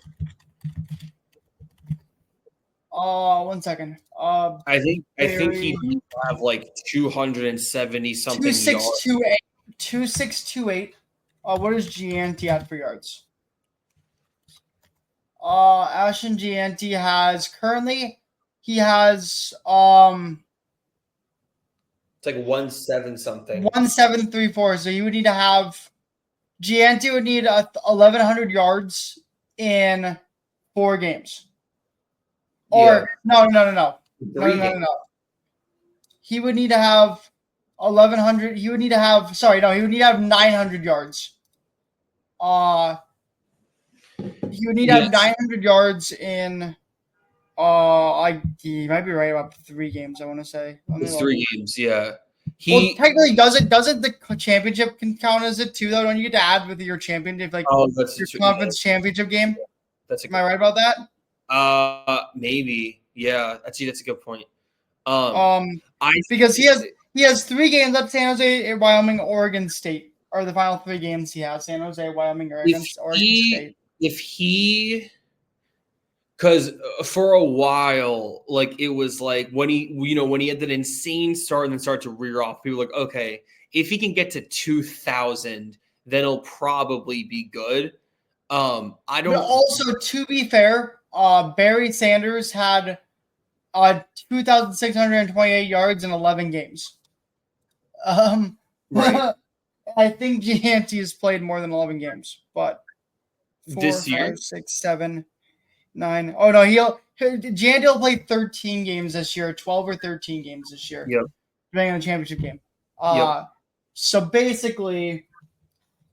1 second. I think he have like 270 something yards. 2628. What is Gianti at for yards? Ashton Gianti has it's like 1.7 something. 1.734. So you would need to have Gianti would need 1,100 yards in 4 games. Or no. He would need to have 1,100. He would need to have 900 yards. He would need to have 900 yards in. He might be right about 3 games. I want to say it's 3 games. Yeah, He technically doesn't the championship can count as it too though? Don't you get to add with your championship that's your conference championship game? That's Am I right about that? Maybe. Yeah, that's a good point. Because he has 3 games up: San Jose, Wyoming, Oregon State are the final 3 games he has. San Jose, Wyoming, Oregon State. If he because for a while, like it was like when he had that insane start and then start to rear off, people were like, okay, if he can get to 2,000, then he'll probably be good. I don't. But also, to be fair, Barry Sanders had 2,628 yards in 11 games. Right. I think Gianti has played more than 11 games, but 4, This year? 5, 6, 7, 9. Oh no, Gianti will play 13 games this year, 12 or 13 games this year. Yep. Depending on the championship game. Yep. So basically,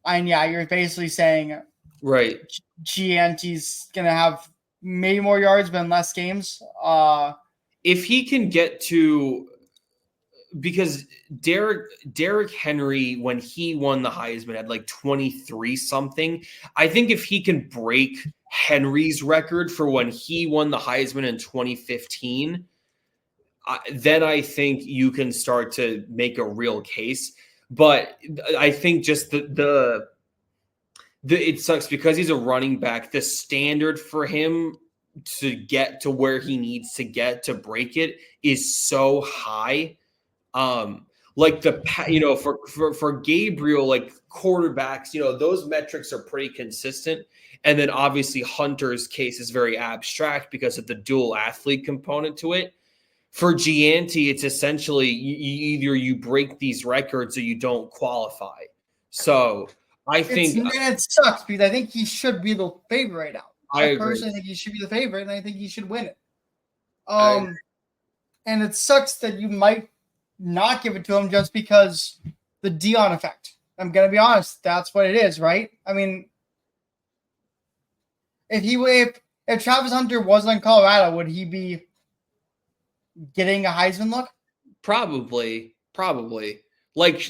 you're basically saying Right. Gianti's gonna have maybe more yards but in less games. If he can get to, because Derrick Henry, when he won the Heisman, had like 23 something. I think if he can break Henry's record for when he won the Heisman in 2015, then I think you can start to make a real case. But I think just the it sucks because he's a running back. The standard for him to get to where he needs to get to break it is so high. Like for Gabriel, like quarterbacks, those metrics are pretty consistent. And then obviously Hunter's case is very abstract because of the dual athlete component to it. For Gianti, it's essentially either you break these records or you don't qualify. So I think it sucks because I think he should be the favorite right now. I personally think he should be the favorite, and I think he should win it. And it sucks that you might not give it to him just because the Dion effect. I'm gonna be honest, that's what it is, right? I mean, if Travis Hunter wasn't in Colorado, would he be getting a Heisman look? Probably. Like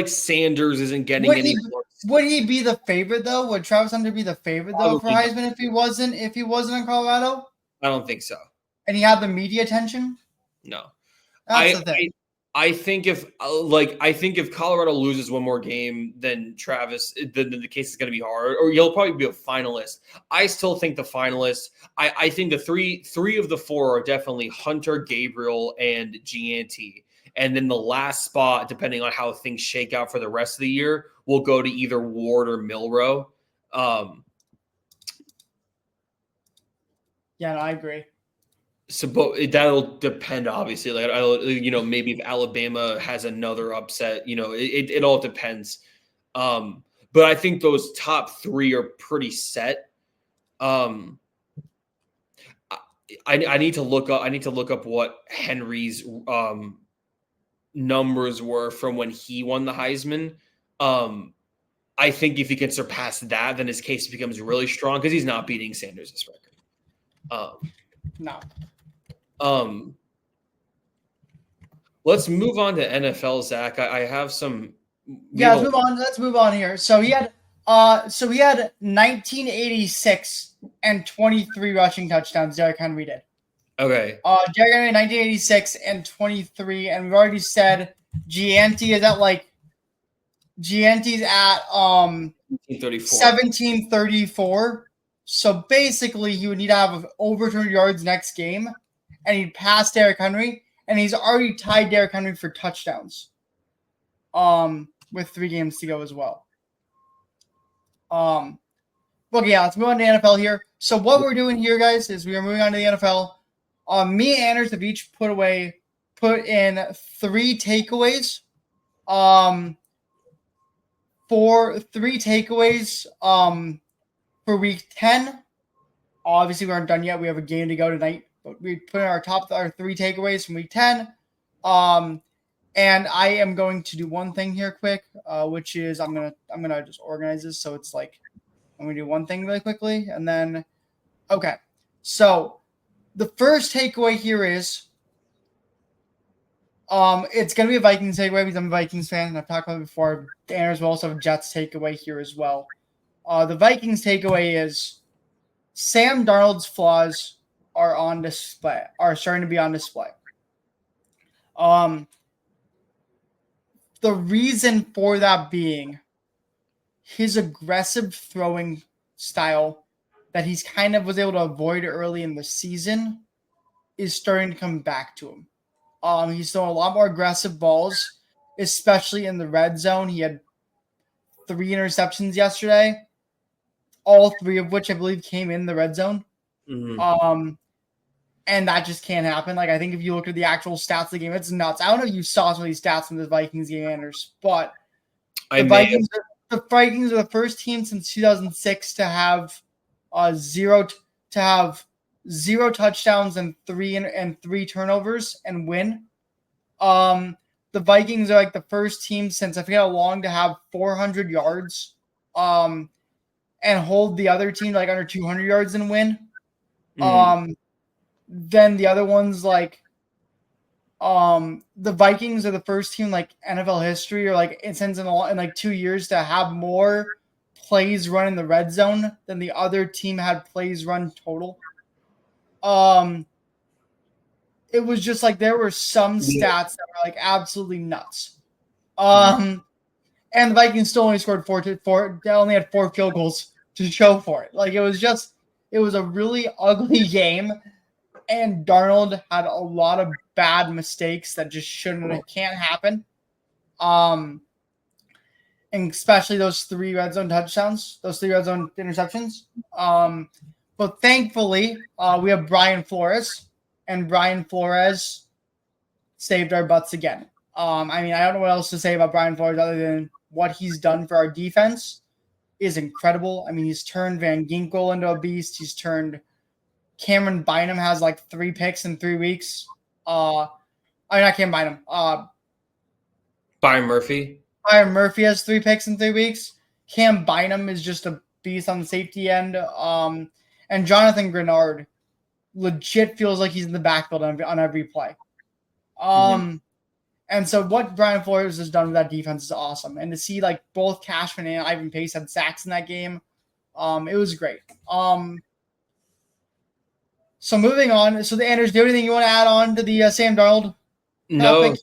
Sanders isn't getting any looks. Would he be the favorite though? Would Travis Hunter be the favorite though for Heisman if he wasn't in Colorado? I don't think so. And he had the media attention? No. That's the thing. I think if Colorado loses one more game, then Travis, then the case is going to be hard, or he'll probably be a finalist. I still think the finalists. I think the three of the 4 are definitely Hunter, Gabriel, and Gianti, and then the last spot, depending on how things shake out for the rest of the year, will go to either Ward or Milroe. Yeah, no, I agree. So, but that'll depend, obviously. Like, maybe if Alabama has another upset, it all depends. But I think those top 3 are pretty set. I need to look up what Henry's numbers were from when he won the Heisman. I think if he can surpass that, then his case becomes really strong because he's not beating Sanders' record. No. Let's move on to NFL, Zach. I have some. Yeah, let's move on here. So he had 1986 and 23 rushing touchdowns. Derrick Henry did. Okay. Derrick Henry 1986 and 23, and we've already said Gianti's at 1734. So basically, he would need to have over 200 yards next game, and he'd pass Derrick Henry, and he's already tied Derrick Henry for touchdowns. With 3 games to go as well. Let's move on to the NFL here. So what we're doing here, guys, is we are moving on to the NFL. Me and Anders have each put in 3 takeaways. For 3 takeaways. For week 10, obviously we aren't done yet. We have a game to go tonight, but we put in our 3 takeaways from week 10. And I am going to do one thing here quick, which is I'm gonna just organize this so it's like I'm gonna do one thing really quickly, and then okay. So the first takeaway here is It's gonna be a Vikings takeaway because I'm a Vikings fan. I've talked about it before. Anders will also have a Jets takeaway here as well. The Vikings takeaway is Sam Darnold's flaws are on display. Are starting to be on display. The reason for that being his aggressive throwing style that he's kind of was able to avoid early in the season is starting to come back to him. He's throwing a lot more aggressive balls, especially in the red zone. He had 3 interceptions yesterday, all 3 of which I Bleav came in the red zone. Mm-hmm. And that just can't happen. Like, I think if you look at the actual stats of the game, it's nuts. I don't know if you saw some of these stats from the Vikings game, Anders, but the Vikings are the first team since 2006 to have zero touchdowns and 3 turnovers and win. The Vikings are like the first team since I forget how long to have 400 yards and hold the other team like under 200 yards and win. Then the other ones like the Vikings are the first team like NFL history or like since in like 2 years to have more plays run in the red zone than the other team had plays run total. It was just like there were some stats that were like absolutely nuts. And the Vikings still only scored 4. They only had 4 field goals to show for it. Like it was a really ugly game. And Darnold had a lot of bad mistakes that just can't happen. And especially those 3 red zone touchdowns, those 3 red zone interceptions. But thankfully, we have Brian Flores, and Brian Flores saved our butts again. I mean, I don't know what else to say about Brian Flores other than what he's done for our defense is incredible. I mean, he's turned Van Ginkel into a beast. He's turned Cameron Bynum has like 3 picks in 3 weeks. Not Cameron Bynum. Byron Murphy. Byron Murphy has 3 picks in 3 weeks. Cam Bynum is just a beast on the safety end. And Jonathan Grenard legit feels like he's in the backfield on every play. And so what Brian Flores has done with that defense is awesome. And to see like both Cashman and Ivan Pace had sacks in that game, it was great. So moving on. So Anders, do you have anything you want to add on to the Sam Darnold? No,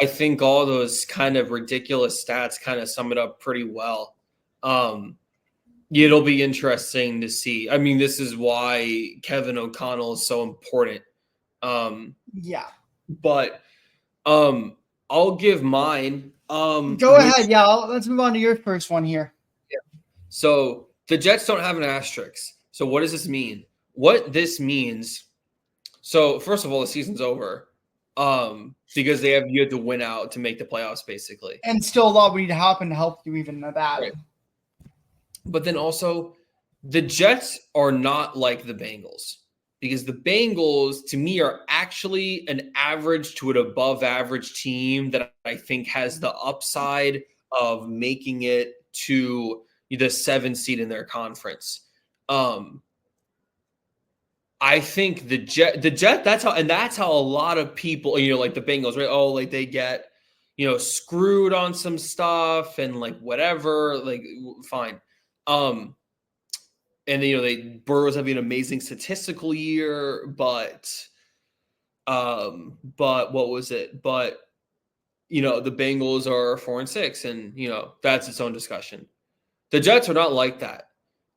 I think all those kind of ridiculous stats kind of sum it up pretty well. It'll be interesting to see. I mean, this is why Kevin O'Connell is so important. But I'll give mine. Go ahead. Yeah, let's move on to your first one here. Yeah. So the Jets don't have an asterisk. So what does this mean? What this means, so first of all, the season's over because you had to win out to make the playoffs, basically. And still a lot would need to happen to help you even know that. Right. But then also, the Jets are not like the Bengals because the Bengals, to me, are actually an average to an above average team that I think has the upside of making it to the 7th seed in their conference. I think the Jet, that's how a lot of people, like the Bengals, right? Oh, like they get, screwed on some stuff and like whatever, like fine. And then, Burrow's having an amazing statistical year, but what was it? But, the Bengals are 4-6 and, that's its own discussion. The Jets are not like that.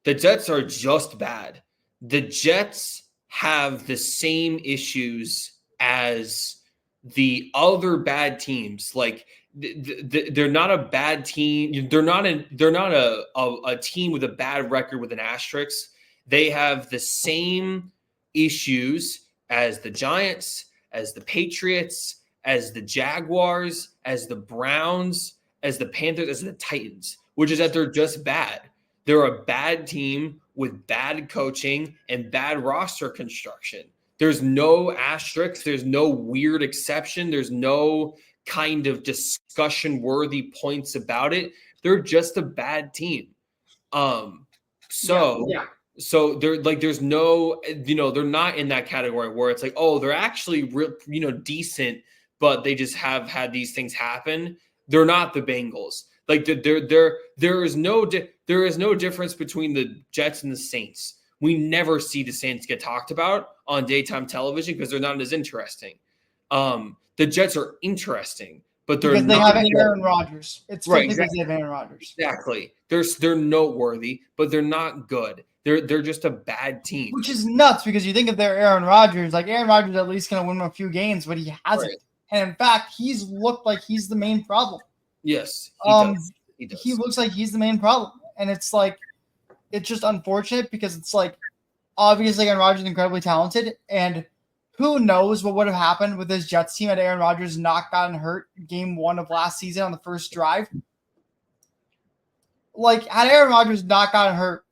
The Jets are just bad. The Jets have the same issues as the other bad teams. Like they're not a bad team. They're not a team with a bad record with an asterisk. They have the same issues as the Giants, as the Patriots, as the Jaguars, as the Browns, as the Panthers, as the Titans, which is that they're just bad. They're a bad team with bad coaching and bad roster construction. There's no asterisk. There's no weird exception. There's no kind of discussion-worthy points about it. They're just a bad team. So they're like, there's no, they're not in that category where it's like, oh, they're actually real, decent, but they just have had these things happen. They're not the Bengals. Like there is no difference between the Jets and the Saints. We never see the Saints get talked about on daytime television because they're not as interesting. The Jets are interesting, but they're because they not have Aaron Rodgers. It's right. because they have Aaron Rodgers. Exactly. They're noteworthy, but they're not good. They're just a bad team. Which is nuts because you think if they're Aaron Rodgers, like Aaron Rodgers at least going to win a few games, but he hasn't. Right. And in fact, he's looked like he's the main problem. Yes, he does. He does. He looks like he's the main problem. And it's like, it's just unfortunate because it's like, obviously Aaron Rodgers is incredibly talented. And who knows what would have happened with this Jets team had Aaron Rodgers not gotten hurt game 1 of last season on the first drive. Like, had Aaron Rodgers not gotten hurt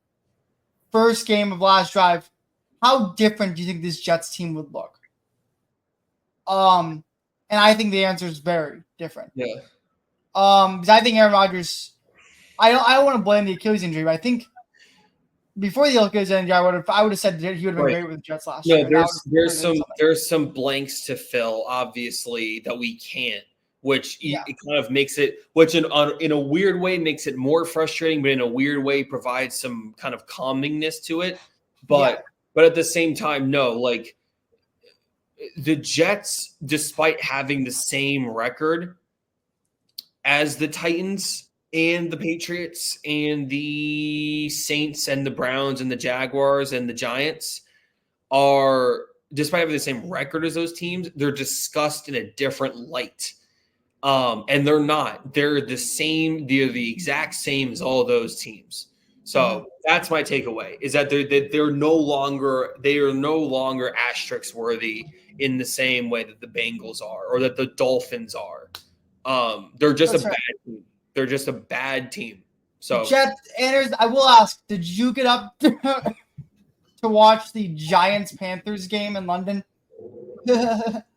first game of last drive, how different do you think this Jets team would look? And I think the answer is very different. Yeah. Because I think Aaron Rodgers, I don't want to blame the Achilles injury, but I think before the Achilles injury, I would have said that he would have been great with the Jets last year. There's some blanks to fill, obviously, that we can't, which it kind of makes it, which in a weird way makes it more frustrating, but in a weird way provides some kind of calmingness to it. But at the same time, no, like the Jets, despite having the same record as the Titans and the Patriots and the Saints and the Browns and the Jaguars and the Giants, are, despite having the same record as those teams, they're discussed in a different light. And they're not. They're the same. They're the exact same as all those teams. So that's my takeaway: is that they're no longer asterisk worthy in the same way that the Bengals are or that the Dolphins are. They're just bad team. They're just a bad team. So Jets, Anders, I will ask: did you get up to watch the Giants-Panthers game in London?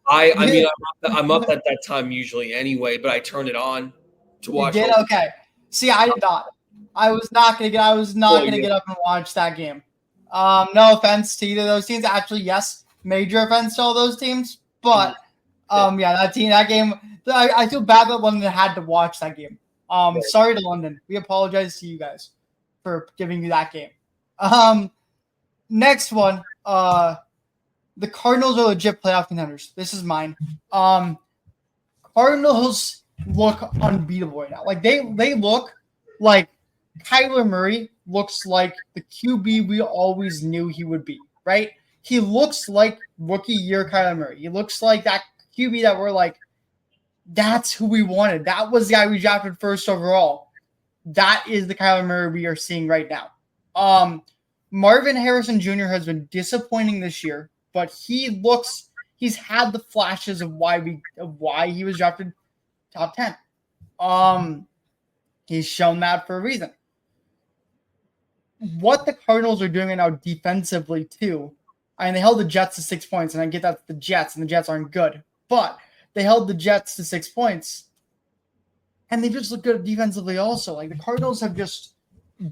I mean, I'm up at that time usually anyway, but I turned it on to watch. You did? Okay. See, I did not. I was not gonna get up and watch that game. No offense to either of those teams. Actually, yes, major offense to all those teams. But that game. I feel bad that London had to watch that game. Sorry to London. We apologize to you guys for giving you that game. Next one. The Cardinals are legit playoff contenders. This is mine. Cardinals look unbeatable right now. Like they look like Kyler Murray looks like the QB we always knew he would be, right? He looks like rookie year Kyler Murray. He looks like that QB that we're like, that's who we wanted. That was the guy we drafted first overall. That is the Kyler Murray we are seeing right now. Marvin Harrison Jr. has been disappointing this year, but he's had the flashes of why he was drafted top 10. He's shown that for a reason. What the Cardinals are doing right now defensively too, I mean, they held the Jets to 6 points, and I get that's the Jets, and the Jets aren't good, but they held the Jets to 6 points, and they just look good defensively also. Like the Cardinals have just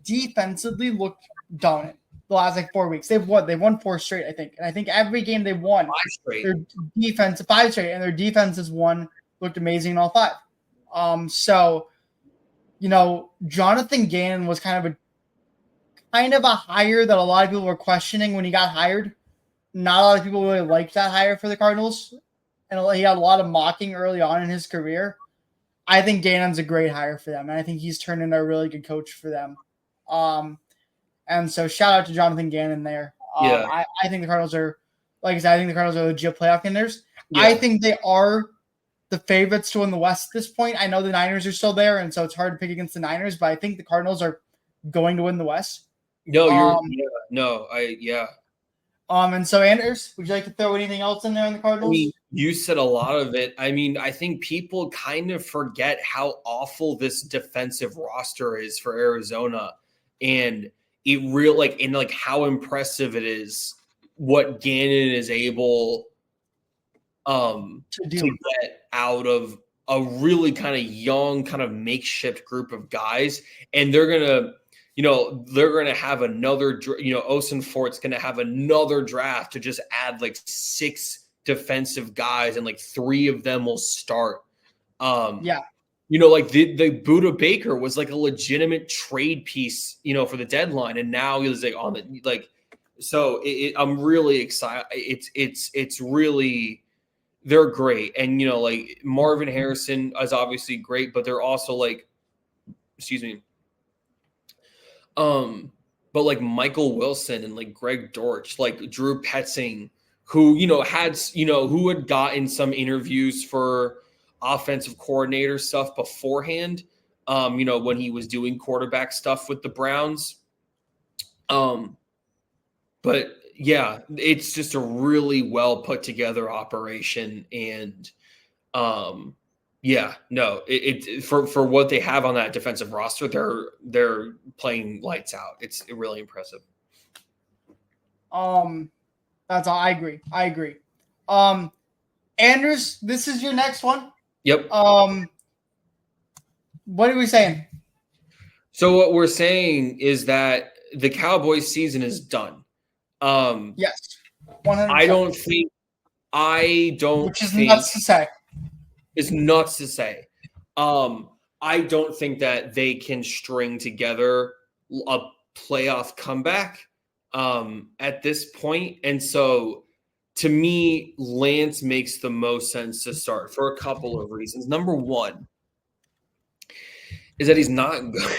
defensively looked dominant the last 4 weeks. They've won 4 straight, I think. And I think every game they won, 5 straight. Their defense, 5 straight, and their defense has looked amazing in all 5. So, Jonathan Gannon was kind of a hire that a lot of people were questioning when he got hired. Not a lot of people really liked that hire for the Cardinals, and he had a lot of mocking early on in his career. I think Gannon's a great hire for them, and I think he's turned into a really good coach for them. And so shout out to Jonathan Gannon there. I think the Cardinals are, like I said, I think the Cardinals are legit playoff contenders. Yeah. I think they are the favorites to win the West at this point. I know the Niners are still there, and so it's hard to pick against the Niners, but I think the Cardinals are going to win the West. And so, Anders, would you like to throw anything else in there on the Cardinals? I mean, you said a lot of it. I mean, I think people kind of forget how awful this defensive roster is for Arizona, and how impressive it is what Gannon is able to get out of a really kind of young, kind of makeshift group of guys, and they're gonna have another, Osen Fort's going to have another draft to just add 6 defensive guys, and like 3 of them will start. Yeah. Like the Buda Baker was like a legitimate trade piece, for the deadline, and now he was like on the like. So I'm really excited. It's really, they're great, and like Marvin Harrison is obviously great, but they're also like, excuse me, but like Michael Wilson and like Greg Dortch, like Drew Petzing, who who had gotten some interviews for offensive coordinator stuff beforehand, when he was doing quarterback stuff with the Browns. But yeah, it's just a really well put together operation, and for what they have on that defensive roster, they're playing lights out. It's really impressive. That's all. I agree. Anders, this is your next one. Yep. What are we saying? So what we're saying is that the Cowboys season is done. Yes. 100%. Which is nuts to say. It's nuts to say. I don't think that they can string together a playoff comeback at this point. And so to me, Lance makes the most sense to start for a couple of reasons. Number one is that he's not good.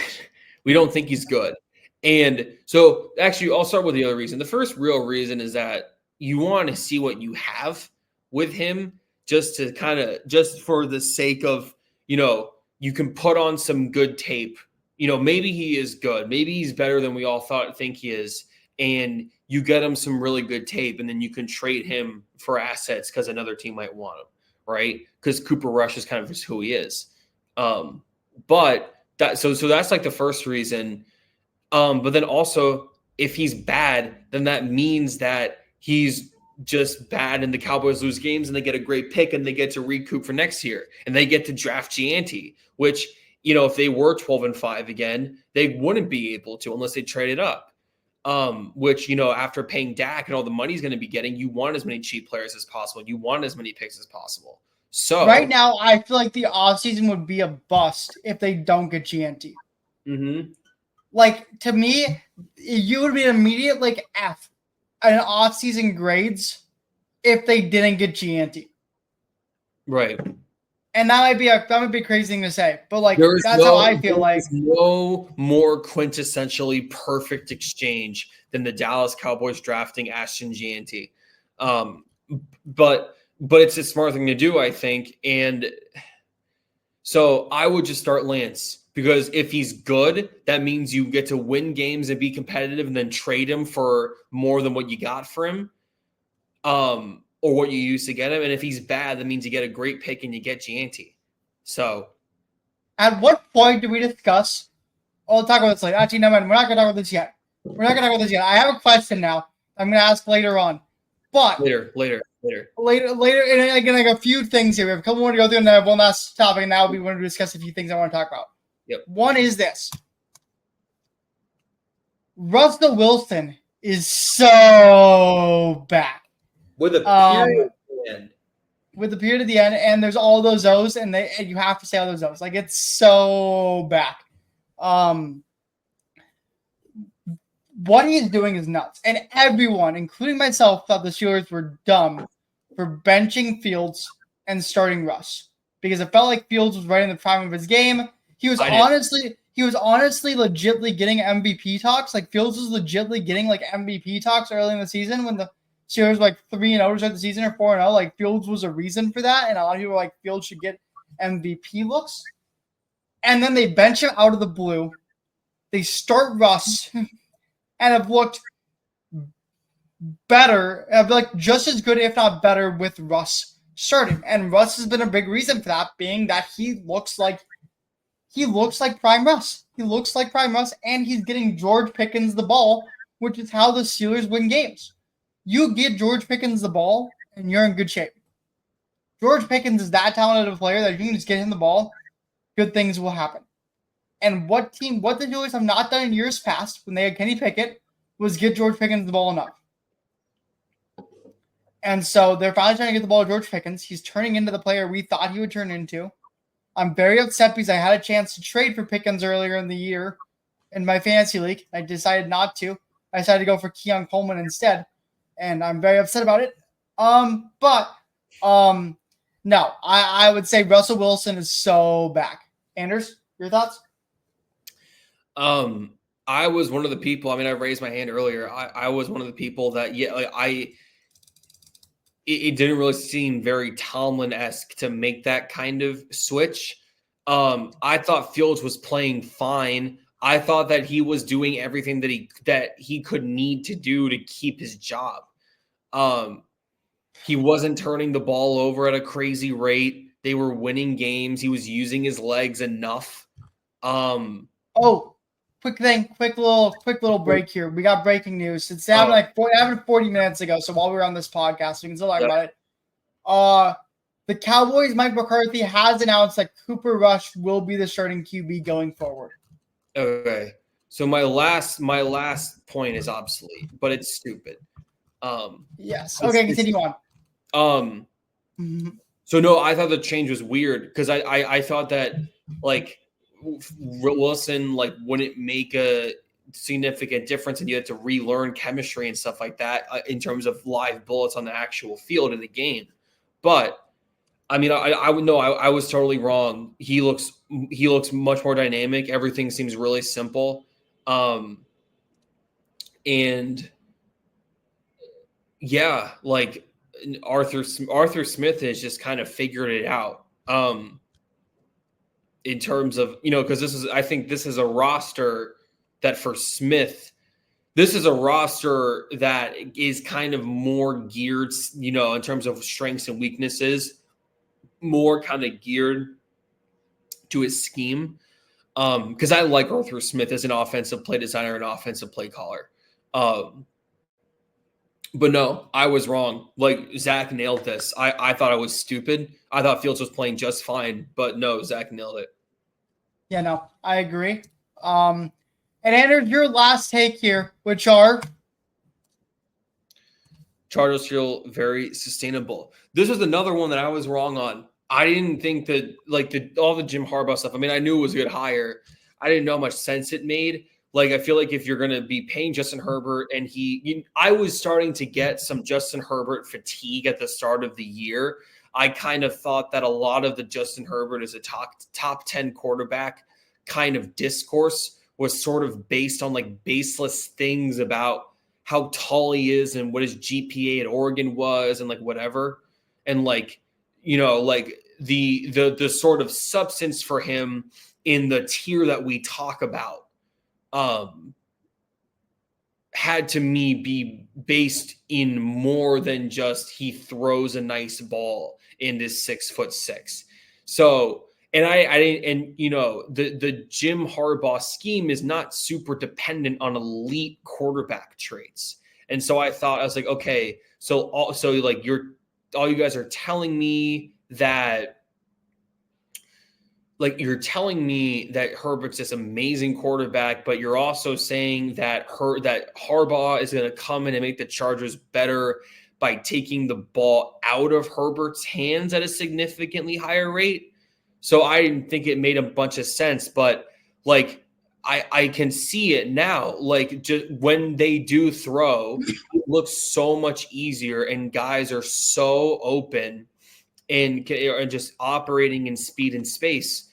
We don't think he's good. And so actually, I'll start with the other reason. The first real reason is that you want to see what you have with him, just for the sake of, you can put on some good tape. Maybe he is good. Maybe he's better than we all think he is. And you get him some really good tape, and then you can trade him for assets because another team might want him, right? Because Cooper Rush is kind of just who he is. But that's like the first reason. But then also, if he's bad, then that means that he's just bad, and the Cowboys lose games, and they get a great pick, and they get to recoup for next year, and they get to draft Gianti, which, if they were 12-5 again, they wouldn't be able to unless they traded up. Which, after paying Dak and all the money he's going to be getting, you want as many cheap players as possible. You want as many picks as possible. So right now, I feel like the offseason would be a bust if they don't get Gianti. Mm-hmm. Like, to me, you would be an immediate like F in offseason grades if they didn't get Gianti. Right. And that might be a crazy thing to say, but like how I feel like. There's no more quintessentially perfect exchange than the Dallas Cowboys drafting Ashton Gianti. But it's a smart thing to do, I think. And so I would just start Lance, because if he's good, that means you get to win games and be competitive, and then trade him for more than what you got for him. Or what you used to get him. And if he's bad, that means you get a great pick and you get Gianti. So at what point do we discuss? I'll talk about this later. Actually, no, man, we're not going to talk about this yet. I have a question now I'm going to ask later on. But later. And again, like a few things here. We have a couple more to go through, and then I have one last topic, and now we want to discuss a few things I want to talk about. Yep. One is this. Russell Wilson is so back. With a period at the end. With the period at the end, and there's all those O's, and you have to say all those O's. Like, it's so back. What he's doing is nuts. And everyone, including myself, thought the Steelers were dumb for benching Fields and starting Russ. Because it felt like Fields was right in the prime of his game. He was honestly legitimately getting MVP talks. Like, Fields was legitimately getting like MVP talks early in the season when the Steelers were like 3-0 to start the season, or 4-0. Like, Fields was a reason for that, and a lot of people were like, Fields should get MVP looks. And then they bench him out of the blue. They start Russ and have looked better, have like just as good, if not better, with Russ starting. And Russ has been a big reason for that, being that he looks like prime Russ. He looks like prime Russ, and he's getting George Pickens the ball, which is how the Steelers win games. You get George Pickens the ball, and you're in good shape. George Pickens is that talented of a player that if you can just get him the ball, good things will happen. And what the Steelers have not done in years past when they had Kenny Pickett was get George Pickens the ball enough. And so they're finally trying to get the ball to George Pickens. He's turning into the player we thought he would turn into. I'm very upset because I had a chance to trade for Pickens earlier in the year in my fantasy league. I decided not to. I decided to go for Keon Coleman instead, and I'm very upset about it. No, I would say Russell Wilson is so back. Anders, your thoughts? I was one of the people. I mean, I raised my hand earlier. I was one of the people that it didn't really seem very Tomlin-esque to make that kind of switch. I thought Fields was playing fine. I thought that he was doing everything that he could need to do to keep his job. He wasn't turning the ball over at a crazy rate. They were winning games. He was using his legs enough. Quick little break here. We got breaking news. It's happened 40 minutes ago. So while we were on this podcast, we can still talk about it. The Cowboys, Mike McCarthy has announced that Cooper Rush will be the starting QB going forward. Okay. So my last point is obsolete, but it's stupid. Yes. Okay, continue on. So no, I thought the change was weird because I thought that like Wilson like wouldn't make a significant difference, and you had to relearn chemistry and stuff like that in terms of live bullets on the actual field in the game. But I mean, I would know I was totally wrong. He looks much more dynamic. Everything seems really simple, and yeah, like Arthur Smith has just kind of figured it out. In terms of, because I think this is a roster that for Smith, this is a roster that is kind of more geared, in terms of strengths and weaknesses, more kind of geared to his scheme. Because I like Arthur Smith as an offensive play designer and offensive play caller. But no, I was wrong. Like, Zach nailed this. I thought I was stupid. I thought Fields was playing just fine, but no, Zach nailed it. Yeah, no, I agree. And Anders, your last take here, which are Chargers feel very sustainable. This was another one that I was wrong on. I didn't think that all the Jim Harbaugh stuff. I mean, I knew it was a good hire. I didn't know how much sense it made. Like, I feel like if you're going to be paying Justin Herbert and I was starting to get some Justin Herbert fatigue at the start of the year. I kind of thought that a lot of the Justin Herbert as a top 10 quarterback kind of discourse was sort of based on like baseless things about how tall he is and what his GPA at Oregon was and like whatever. And like, like the sort of substance for him in the tier that we talk about had to me be based in more than just he throws a nice ball and is 6'6". So, and I didn't, and the Jim Harbaugh scheme is not super dependent on elite quarterback traits. And so I was like, okay, so like all you guys are telling me that, like, you're telling me that Herbert's this amazing quarterback, but you're also saying that Harbaugh is going to come in and make the Chargers better by taking the ball out of Herbert's hands at a significantly higher rate. So I didn't think it made a bunch of sense, but like I can see it now. Like, just when they do throw, it looks so much easier, and guys are so open and just operating in speed and space.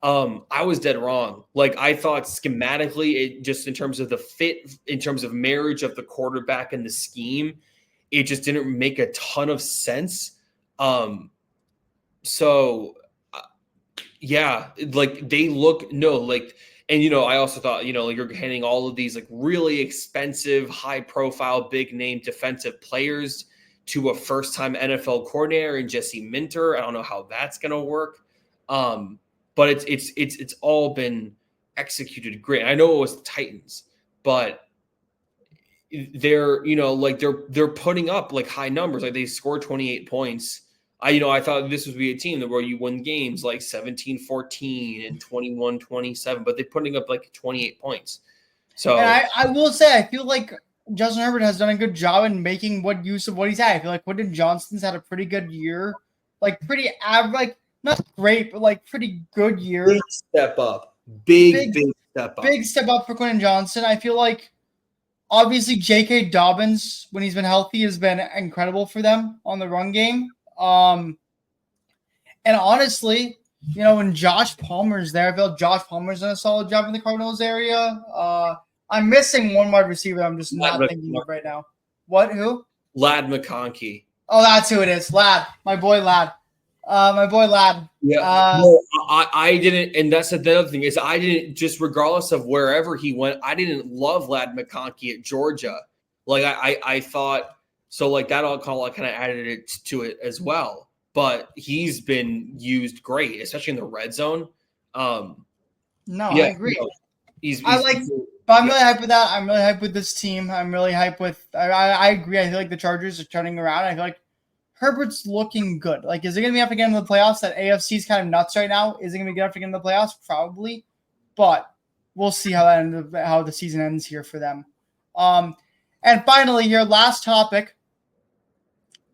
I was dead wrong. Like, I thought schematically, it just in terms of the fit, in terms of marriage of the quarterback and the scheme, it just didn't make a ton of sense. Yeah, like they look and I also thought, like you're handing all of these like really expensive, high profile, big name defensive players to a first time NFL coordinator and Jesse Minter. I don't know how that's going to work. But it's all been executed great. I know it was the Titans, but they're, they're putting up like high numbers. Like, they scored 28 points. I thought this would be a team where you win games like 17-14 and 21-27, but they're putting up like 28 points. So and I will say, I feel like Justin Herbert has done a good job in making what use of what he's had. I feel like Quentin Johnston's had a pretty good year, like pretty average, like not great, but like pretty good year. Big step up, big step up, big step up for Quentin Johnston. I feel like obviously J.K. Dobbins, when he's been healthy, has been incredible for them on the run game. And honestly, when Josh Palmer's there, I feel like Josh Palmer's done a solid job in the Cardinals area. I'm missing one wide receiver. I'm just not thinking of right now. What? Who? Ladd McConkey. Oh, that's who it is. Ladd. My boy Ladd. Yeah. I didn't, and that's the other thing is I didn't, just regardless of wherever he went, I didn't love Ladd McConkey at Georgia. Like I thought so. Like that all kind of added it to it as well. But he's been used great, especially in the red zone. I agree. But I'm really hyped with that. I'm really hyped with this team. I'm really hyped with. I agree. I feel like the Chargers are turning around. I feel like Herbert's looking good. Like, is it going to be enough to get into the playoffs? That AFC is kind of nuts right now. Is it going to be good enough to get into the playoffs? Probably, but we'll see how the season ends here for them. And finally, here, last topic.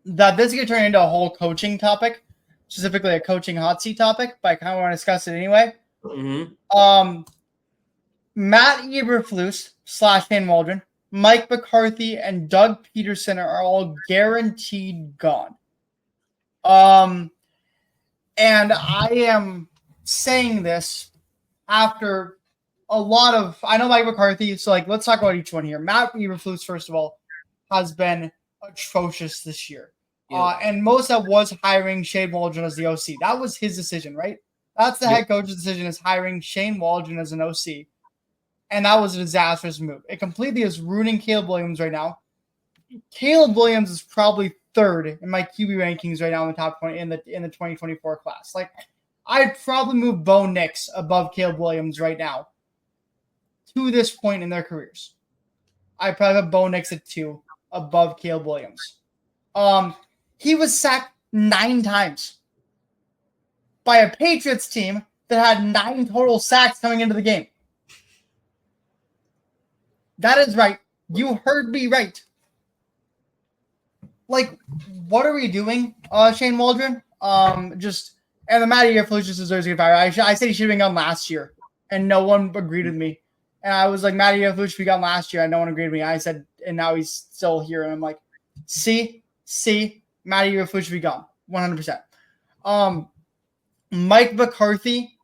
That this is going to turn into a whole coaching topic, specifically a coaching hot seat topic, but I kind of want to discuss it anyway. Mm-hmm. Matt Eberflus / Shane Waldron, Mike McCarthy, and Doug Peterson are all guaranteed gone. And I am saying this after a lot of – I know Mike McCarthy, so let's talk about each one here. Matt Eberflus, first of all, has been atrocious this year. And most of that was hiring Shane Waldron as the OC. That was his decision, right? That's the head coach's decision, is hiring Shane Waldron as an OC. And that was a disastrous move. It completely is ruining Caleb Williams right now. Caleb Williams is probably third in my QB rankings right now in the top 20 in the 2024 class. I'd probably move Bo Nix above Caleb Williams right now to this point in their careers. I'd probably have Bo Nix at 2 above Caleb Williams. He was sacked 9 times by a Patriots team that had 9 total sacks coming into the game. That is right. You heard me right. What are we doing, Shane Waldron? And the Matt Eberflus just deserves to get fired. I said he should have been gone last year, and no one agreed with me. And I was like, Matt Eberflus should be gone last year, and no one agreed with me. I said, and now he's still here, and I'm like, see, Matt Eberflus should be gone, 100%. Mike McCarthy,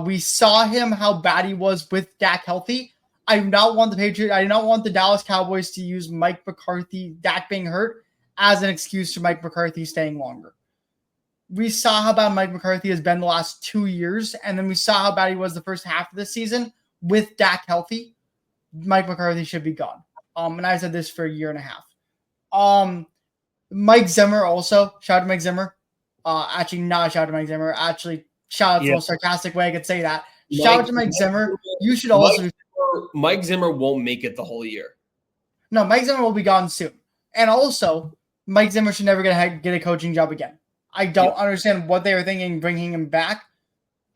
we saw him how bad he was with Dak healthy. I do not want the Dallas Cowboys to use Mike McCarthy, Dak being hurt, as an excuse for Mike McCarthy staying longer. We saw how bad Mike McCarthy has been the last 2 years, and then we saw how bad he was the first half of the season with Dak healthy. Mike McCarthy should be gone. And I said this for a year and a half. Mike Zimmer also. Shout out to Mike Zimmer. Actually, not shout out to Mike Zimmer. Actually, shout out to the most sarcastic way I could say that. Shout out to Mike Zimmer. You should also. Mike Zimmer won't make it the whole year. No, Mike Zimmer will be gone soon. And also, Mike Zimmer should never get a coaching job again. I don't understand what they were thinking bringing him back.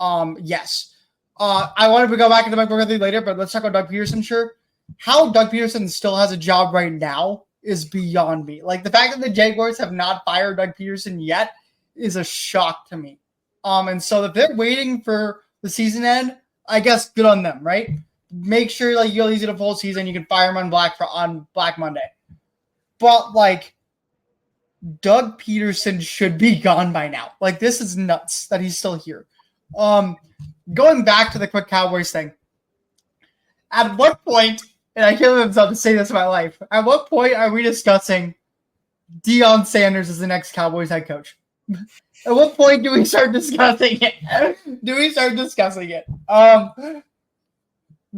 Yes. I wanted to go back into Mike McCarthy later, but let's talk about Doug Peterson, sure. How Doug Peterson still has a job right now is beyond me. The fact that the Jaguars have not fired Doug Peterson yet is a shock to me. And so if they're waiting for the season end, I guess good on them, right? Make sure you'll use it a full season. You can fire him on Black Monday. But Doug Peterson should be gone by now. This is nuts that he's still here. Going back to the quick Cowboys thing. At what point, and I can't believe I'm about to say this in my life, at what point are we discussing Deion Sanders as the next Cowboys head coach? At what point do we start discussing it?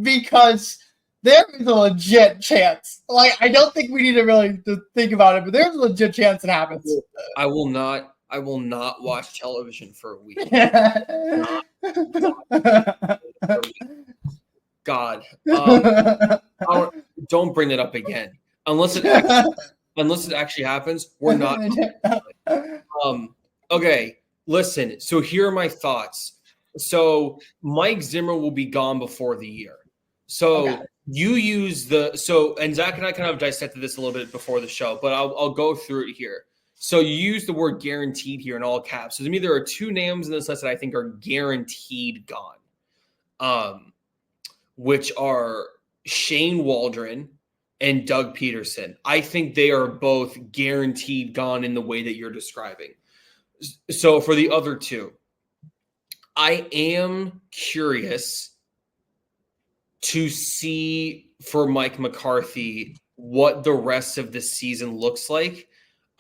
Because there is a legit chance. I don't think we need to really think about it, but there's a legit chance it happens. I will not watch television for a week. God, don't bring it up again. Unless it actually happens, we're not. Okay, listen. So here are my thoughts. So Mike Zimmer will be gone before the year. So You use and Zach and I kind of dissected this a little bit before the show, but I'll go through it here. So you use the word guaranteed here in all caps. So to me, there are two names in this list that I think are guaranteed gone, which are Shane Waldron and Doug Peterson. I think they are both guaranteed gone in the way that you're describing. So for the other two, I am curious to see for Mike McCarthy what the rest of the season looks like.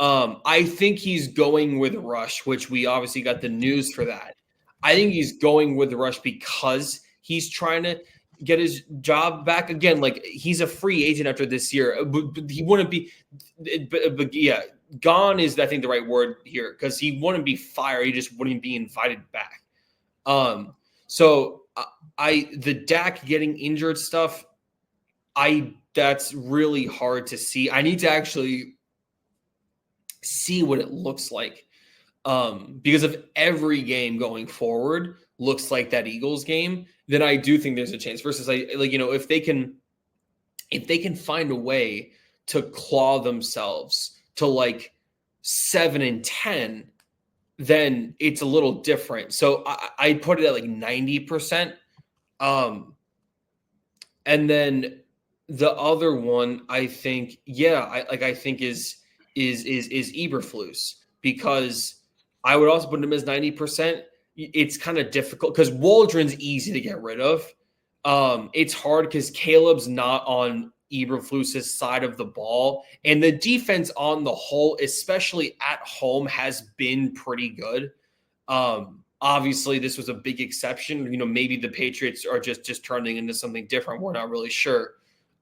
I think he's going with Rush, which we obviously got the news for that. I think he's going with Rush because he's trying to get his job back again. Like, he's a free agent after this year, but he wouldn't be. But yeah, gone is, I think, the right word here, because he wouldn't be fired. He just wouldn't be invited back. So the Dak getting injured stuff, that's really hard to see. I need to actually see what it looks like. Because if every game going forward looks like that Eagles game, then I do think there's a chance. Versus if they can find a way to claw themselves to like 7-10, then it's a little different. So I put it at like 90%. And then the other one, I think, I think is Eberflus, because I would also put him as 90%. It's kind of difficult because Waldron's easy to get rid of. It's hard because Caleb's not on Eberflus's side of the ball, and the defense on the whole, especially at home, has been pretty good. Obviously, this was a big exception. Maybe the Patriots are just turning into something different. We're not really sure.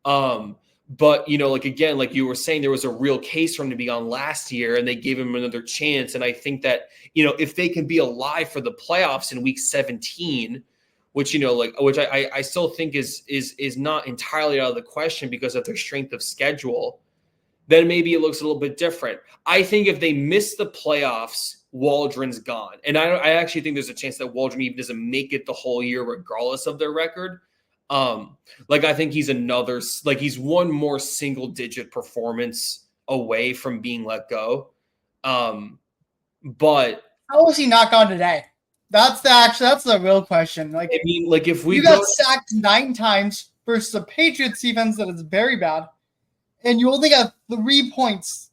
But, again, like you were saying, there was a real case for him to be on last year, and they gave him another chance. And I think that, if they can be alive for the playoffs in week 17, which I still think is not entirely out of the question because of their strength of schedule, then maybe it looks a little bit different. I think if they miss the playoffs, Waldron's gone. And I actually think there's a chance that Waldron even doesn't make it the whole year regardless of their record. I think he's he's one more single digit performance away from being let go. But how was he not gone today? That's the real question. If we got sacked 9 times versus a Patriots defense that is very bad, and you only got 3 points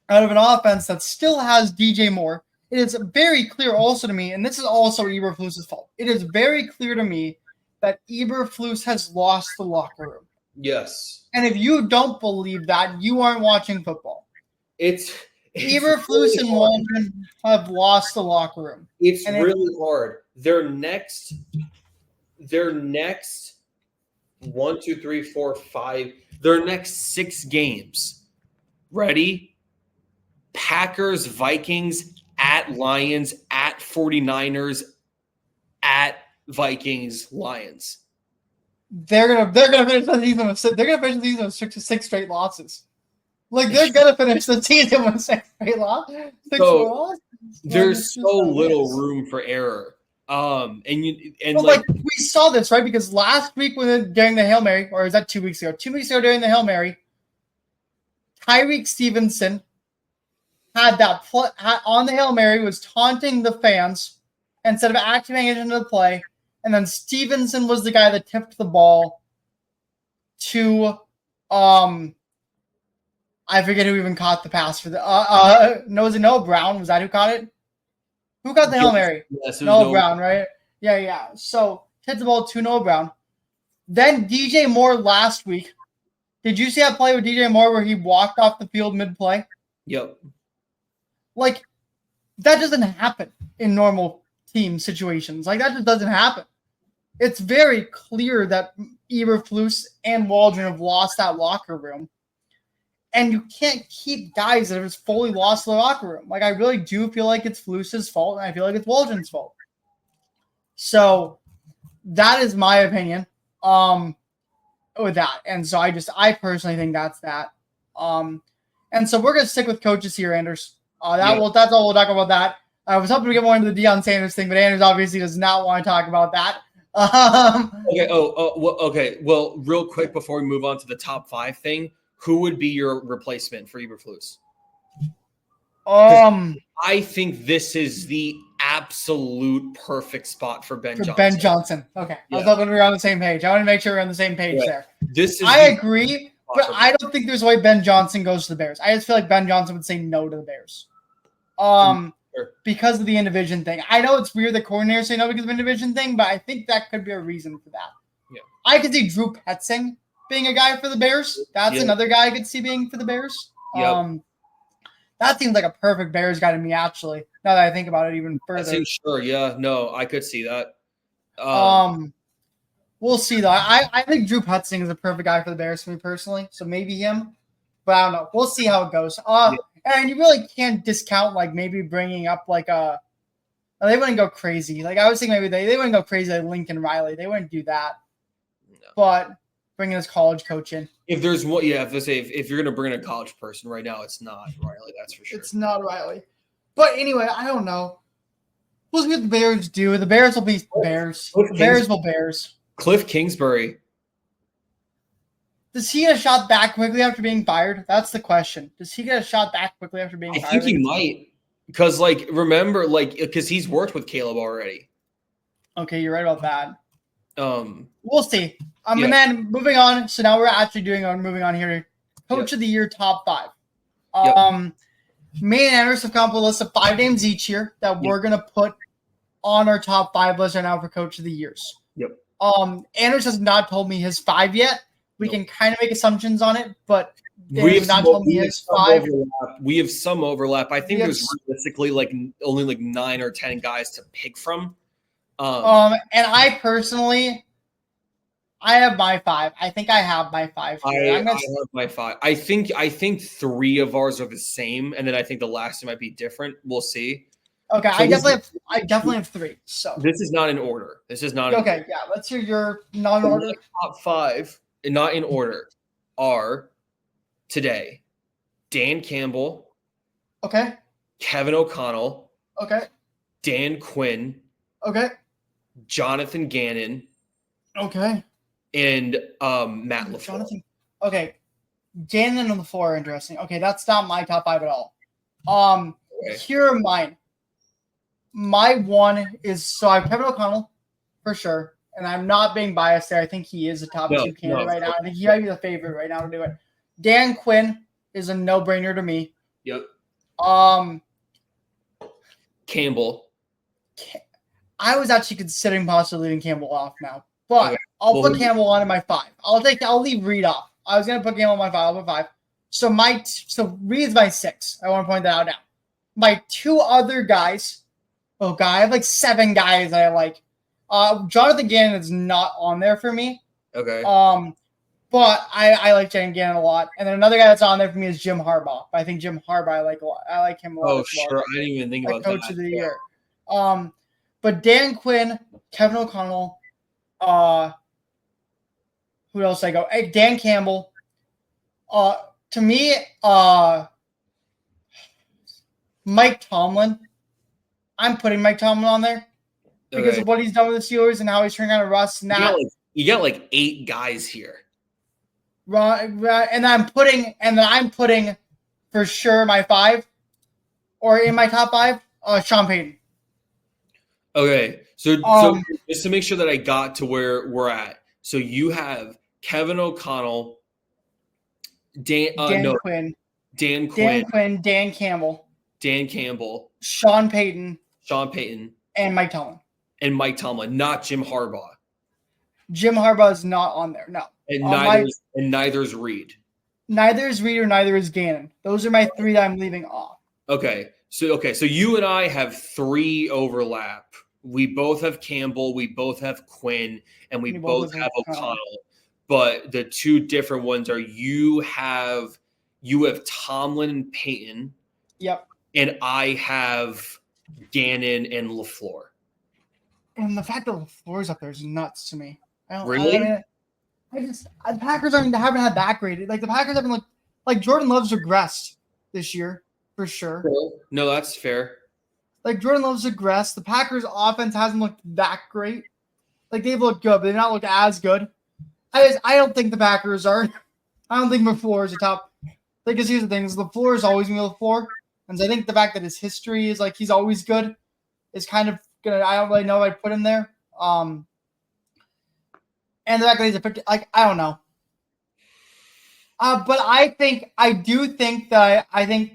out of an offense that still has DJ Moore, it is very clear also to me, and this is also Eberflus's fault. It is very clear to me that Eberflus has lost the locker room. Yes. And if you don't believe that, you aren't watching football. It's Eberflus really and Waldron have lost the locker room. It's really hard. Their next 1, 2, 3, 4, 5, their next 6 games. Ready? Packers, Vikings, at Lions, at 49ers, at Vikings, Lions. They're gonna finish the season with 6 straight losses. They're gonna finish the season with 6 straight losses. There's so little room for error. We saw this, right? Because last week during the Hail Mary, or is that 2 weeks ago? 2 weeks ago during the Hail Mary, Tyreek Stevenson had on the Hail Mary, was taunting the fans instead of activating it into the play. And then Stevenson was the guy that tipped the ball to, I forget who even caught the pass for the, was it Noah Brown? Was that who caught it? Who got the Hail Mary? Yes, Noah Brown, right? Yeah. So, tipped the ball to Noah Brown. Then DJ Moore last week. Did you see that play with DJ Moore where he walked off the field mid-play? Yep. That doesn't happen in normal team situations. That just doesn't happen. It's very clear that Eberflus and Waldron have lost that locker room. And you can't keep guys that have just fully lost the locker room. I really do feel like it's Flus's fault, and I feel like it's Waldron's fault. So that is my opinion with that. And so I personally think that's that. And so we're going to stick with coaches here, Anders. That's all we'll talk about that. I was hoping to get more into the Deion Sanders thing, but Anders obviously does not want to talk about that. Okay. Well, okay. Well, real quick before we move on to the top 5 thing, who would be your replacement for Eberflus? I think this is the absolute perfect spot for Ben Johnson. Ben Johnson. Okay. I was hoping we were on the same page. I want to make sure we're on the same page there. I agree, but I don't think there's a way Ben Johnson goes to the Bears. I just feel like Ben Johnson would say no to the Bears. Because of the in-division thing. I know it's weird that coordinators say no because of the in-division thing, but I think that could be a reason for that. Yeah. I could see Drew Petzing being a guy for the Bears. That's another guy I could see being for the Bears. Yep. That seems like a perfect Bears guy to me, actually, now that I think about it even further. Sure, yeah. No, I could see that. We'll see, though. I think Drew Petzing is a perfect guy for the Bears for me personally, so maybe him. But I don't know. We'll see how it goes. And you really can't discount, like, maybe bringing up, like, they wouldn't go crazy. Like, I was thinking maybe they wouldn't go crazy like Lincoln Riley. They wouldn't do that. No. But bringing this college coach in. If there's one, if you're going to bring in a college person right now, it's not Riley, that's for sure. It's not Riley. But anyway, I don't know. We'll see what the Bears do. The Bears will be Bears. The Bears will Bears. Cliff Kingsbury. Does he get a shot back quickly after being fired? That's the question. Does he get a shot back quickly after being fired? I think he might. Because, like, remember, like, because he's worked with Caleb already. Okay, you're right about that. We'll see. And then moving on. So now we're actually moving on here. Coach of the Year top 5. Me and Anders have come up with a list of 5 names each year that we're going to put on our top 5 list right now for Coach of the Years. Yep. Anders has not told me his 5 yet. We can kind of make assumptions on it, but we have not told me his 5. We have some overlap. I think there's realistically only 9 or 10 guys to pick from. And I personally, I have my 5. I think I have my 5. I have my 5. I think 3 of ours are the same, and then I think the last two might be different. We'll see. Okay, so I definitely have 3. So this is not in order. This is not okay. Yeah, let's hear your non-order. Top 5, not in order, are today Dan Campbell. Okay. Kevin O'Connell. Okay. Dan Quinn. Okay. Jonathan Gannon. Okay. And Matt LaFleur. Okay. Gannon and LaFleur are interesting. Okay, that's not my top 5 at all. Here are mine. My 1 is, so I have Kevin O'Connell for sure, and I'm not being biased there. I think he is a top 2 candidate right now. I think he might be the favorite right now to do it. Dan Quinn is a no-brainer to me. Yep. Campbell. I was actually considering possibly leaving Campbell off now, but I'll put Campbell on in my 5. I'll leave Reed off. I was gonna put Campbell in my 5. I'll put 5. So Reed's my 6. I want to point that out now. My 2 other guys. Oh God, I have like 7 guys that I like. Jonathan Gannon is not on there for me. Okay. But I like Jonathan Gannon a lot. And then another guy that's on there for me is Jim Harbaugh. I think Jim Harbaugh I like a lot. I like him a lot. Oh, sure. I didn't even think about Coach of the Year. But Dan Quinn, Kevin O'Connell, who else I go? Hey, Dan Campbell. To me, Mike Tomlin. I'm putting Mike Tomlin on there because of what he's done with the Steelers and how he's turning out of rust. Now you got like 8 guys here. And I'm putting for sure my 5 or in my top 5, Sean Payton. Okay, so just to make sure that I got to where we're at, so you have Kevin O'Connell, Dan Quinn, Dan Campbell, Sean Payton, and Mike Tomlin. Not Jim Harbaugh. Jim Harbaugh is not on there. No, and neither is Reed. Neither is Reed or neither is Gannon. Those are my 3 that I'm leaving off. Okay, so you and I have 3 overlap. We both have Campbell, we both have Quinn, and we both have O'Connell. But the 2 different ones are you have Tomlin and Payton. Yep. And I have Gannon and LaFleur. And the fact that LaFleur's up there is nuts to me. Really? The Packers haven't had that great. Like the Packers haven't like Jordan Love's regressed this year for sure. No, that's fair. Like Jordan Love's regressed. The Packers offense hasn't looked that great. Like they've looked good, but they've not looked as good. I don't think the Packers are. I don't think LaFleur is a top. Because here's the thing: LaFleur is always going to be LaFleur, and so I think the fact that his history is like he's always good is kind of gonna. I don't really know I'd put him there. And the fact that he's a 50, like I don't know. But I do think that I think,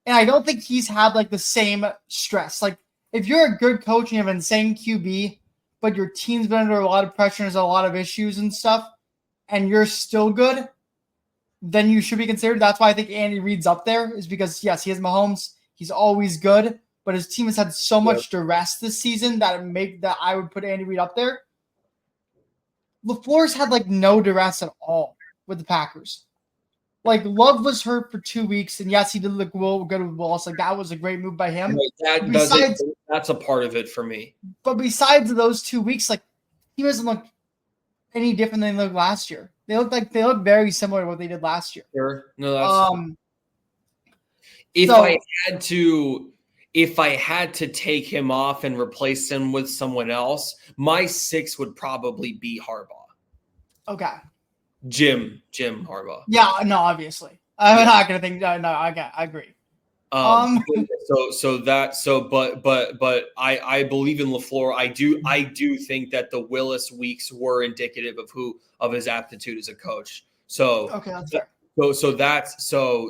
and I don't think he's had like the same stress. Like if you're a good coach and you have an insane QB, but your team's been under a lot of pressure and there's a lot of issues and stuff, and you're still good, then you should be considered. That's why I think Andy Reid's up there, is because yes, he has Mahomes. He's always good, but his team has had so much duress this season that I would put Andy Reid up there. LaFleur's had like no duress at all with the Packers. Like Love was hurt for 2 weeks, and yes, he did look good with Willis. Like that was a great move by him. Right, that's a part of it for me. But besides those 2 weeks, like he doesn't look any different than they looked last year. They look very similar to what they did last year. Sure. No, that's if I had to take him off and replace him with someone else, my 6 would probably be Harbaugh. Okay. Jim Harbaugh. Yeah, no, obviously. I'm not gonna think. No, I agree. But I Bleav in LaFleur. I do think that the Willis weeks were indicative of his aptitude as a coach. So okay, that's fair. So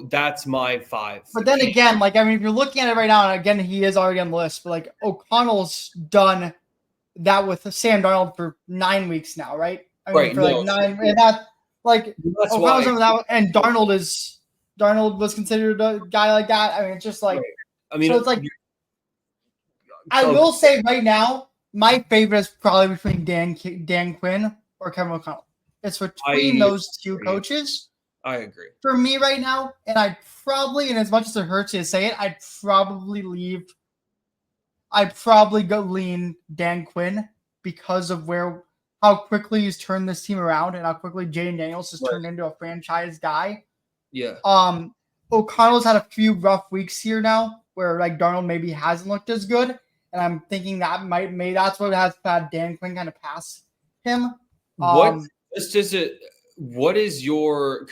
that's my 5. But then again, like I mean, if you're looking at it right now, and again, he is already on the list. But like O'Connell's done that with Sam Darnold for 9 weeks now, right? I mean, for like 9, and that like O'Connell's done that, and Darnold was considered a guy like that. I mean, it's just like, right. I mean, so it's like, I will say right now, my favorite is probably between Dan Quinn or Kevin O'Connell. It's between those two coaches. I agree. For me right now, and I'd probably, and as much as it hurts to say it, I'd probably go lean Dan Quinn because of how quickly he's turned this team around and how quickly Jaden Daniels has turned into a franchise guy. Yeah. O'Connell's had a few rough weeks here now where like Darnold maybe hasn't looked as good. And I'm thinking that that's what has had Dan Quinn kind of pass him. What is your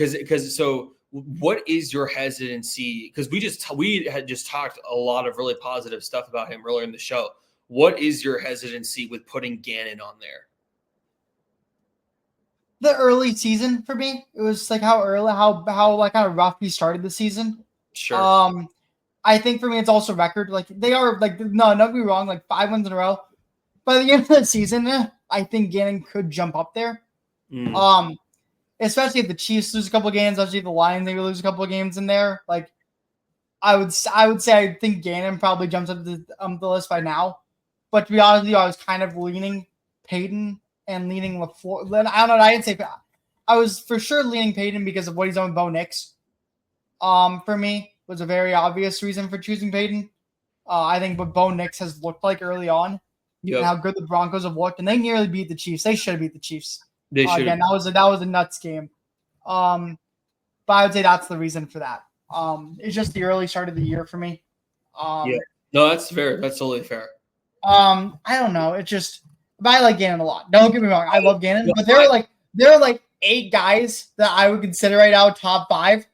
hesitancy? Because we had just talked a lot of really positive stuff about him earlier in the show. What is your hesitancy with putting Gannon on there? The early season for me, it was like how like kind of rough he started the season. Sure. I think for me it's also record. Like they are like no, don't be wrong. Like 5 wins in a row. By the end of the season, I think Gannon could jump up there. Especially if the Chiefs lose a couple of games, especially if the Lions maybe lose a couple of games in there. Like I would say I think Gannon probably jumps up the list by now. But to be honest with you, I was kind of leaning Peyton and leaning LaFleur. I don't know. I didn't say I was for sure leaning Peyton because of what he's done with Bo Nix. For me, was a very obvious reason for choosing Peyton. I think what Bo Nix has looked like early on, and how good the Broncos have looked, and they nearly beat the Chiefs. They should have beat the Chiefs. They should. Again, that was a nuts game. But I would say that's the reason for that. It's just the early start of the year for me. No, that's fair. That's totally fair. I don't know. It just. But I like Gannon a lot. Don't get me wrong. I love Gannon. But there are like 8 guys that I would consider right now top 5.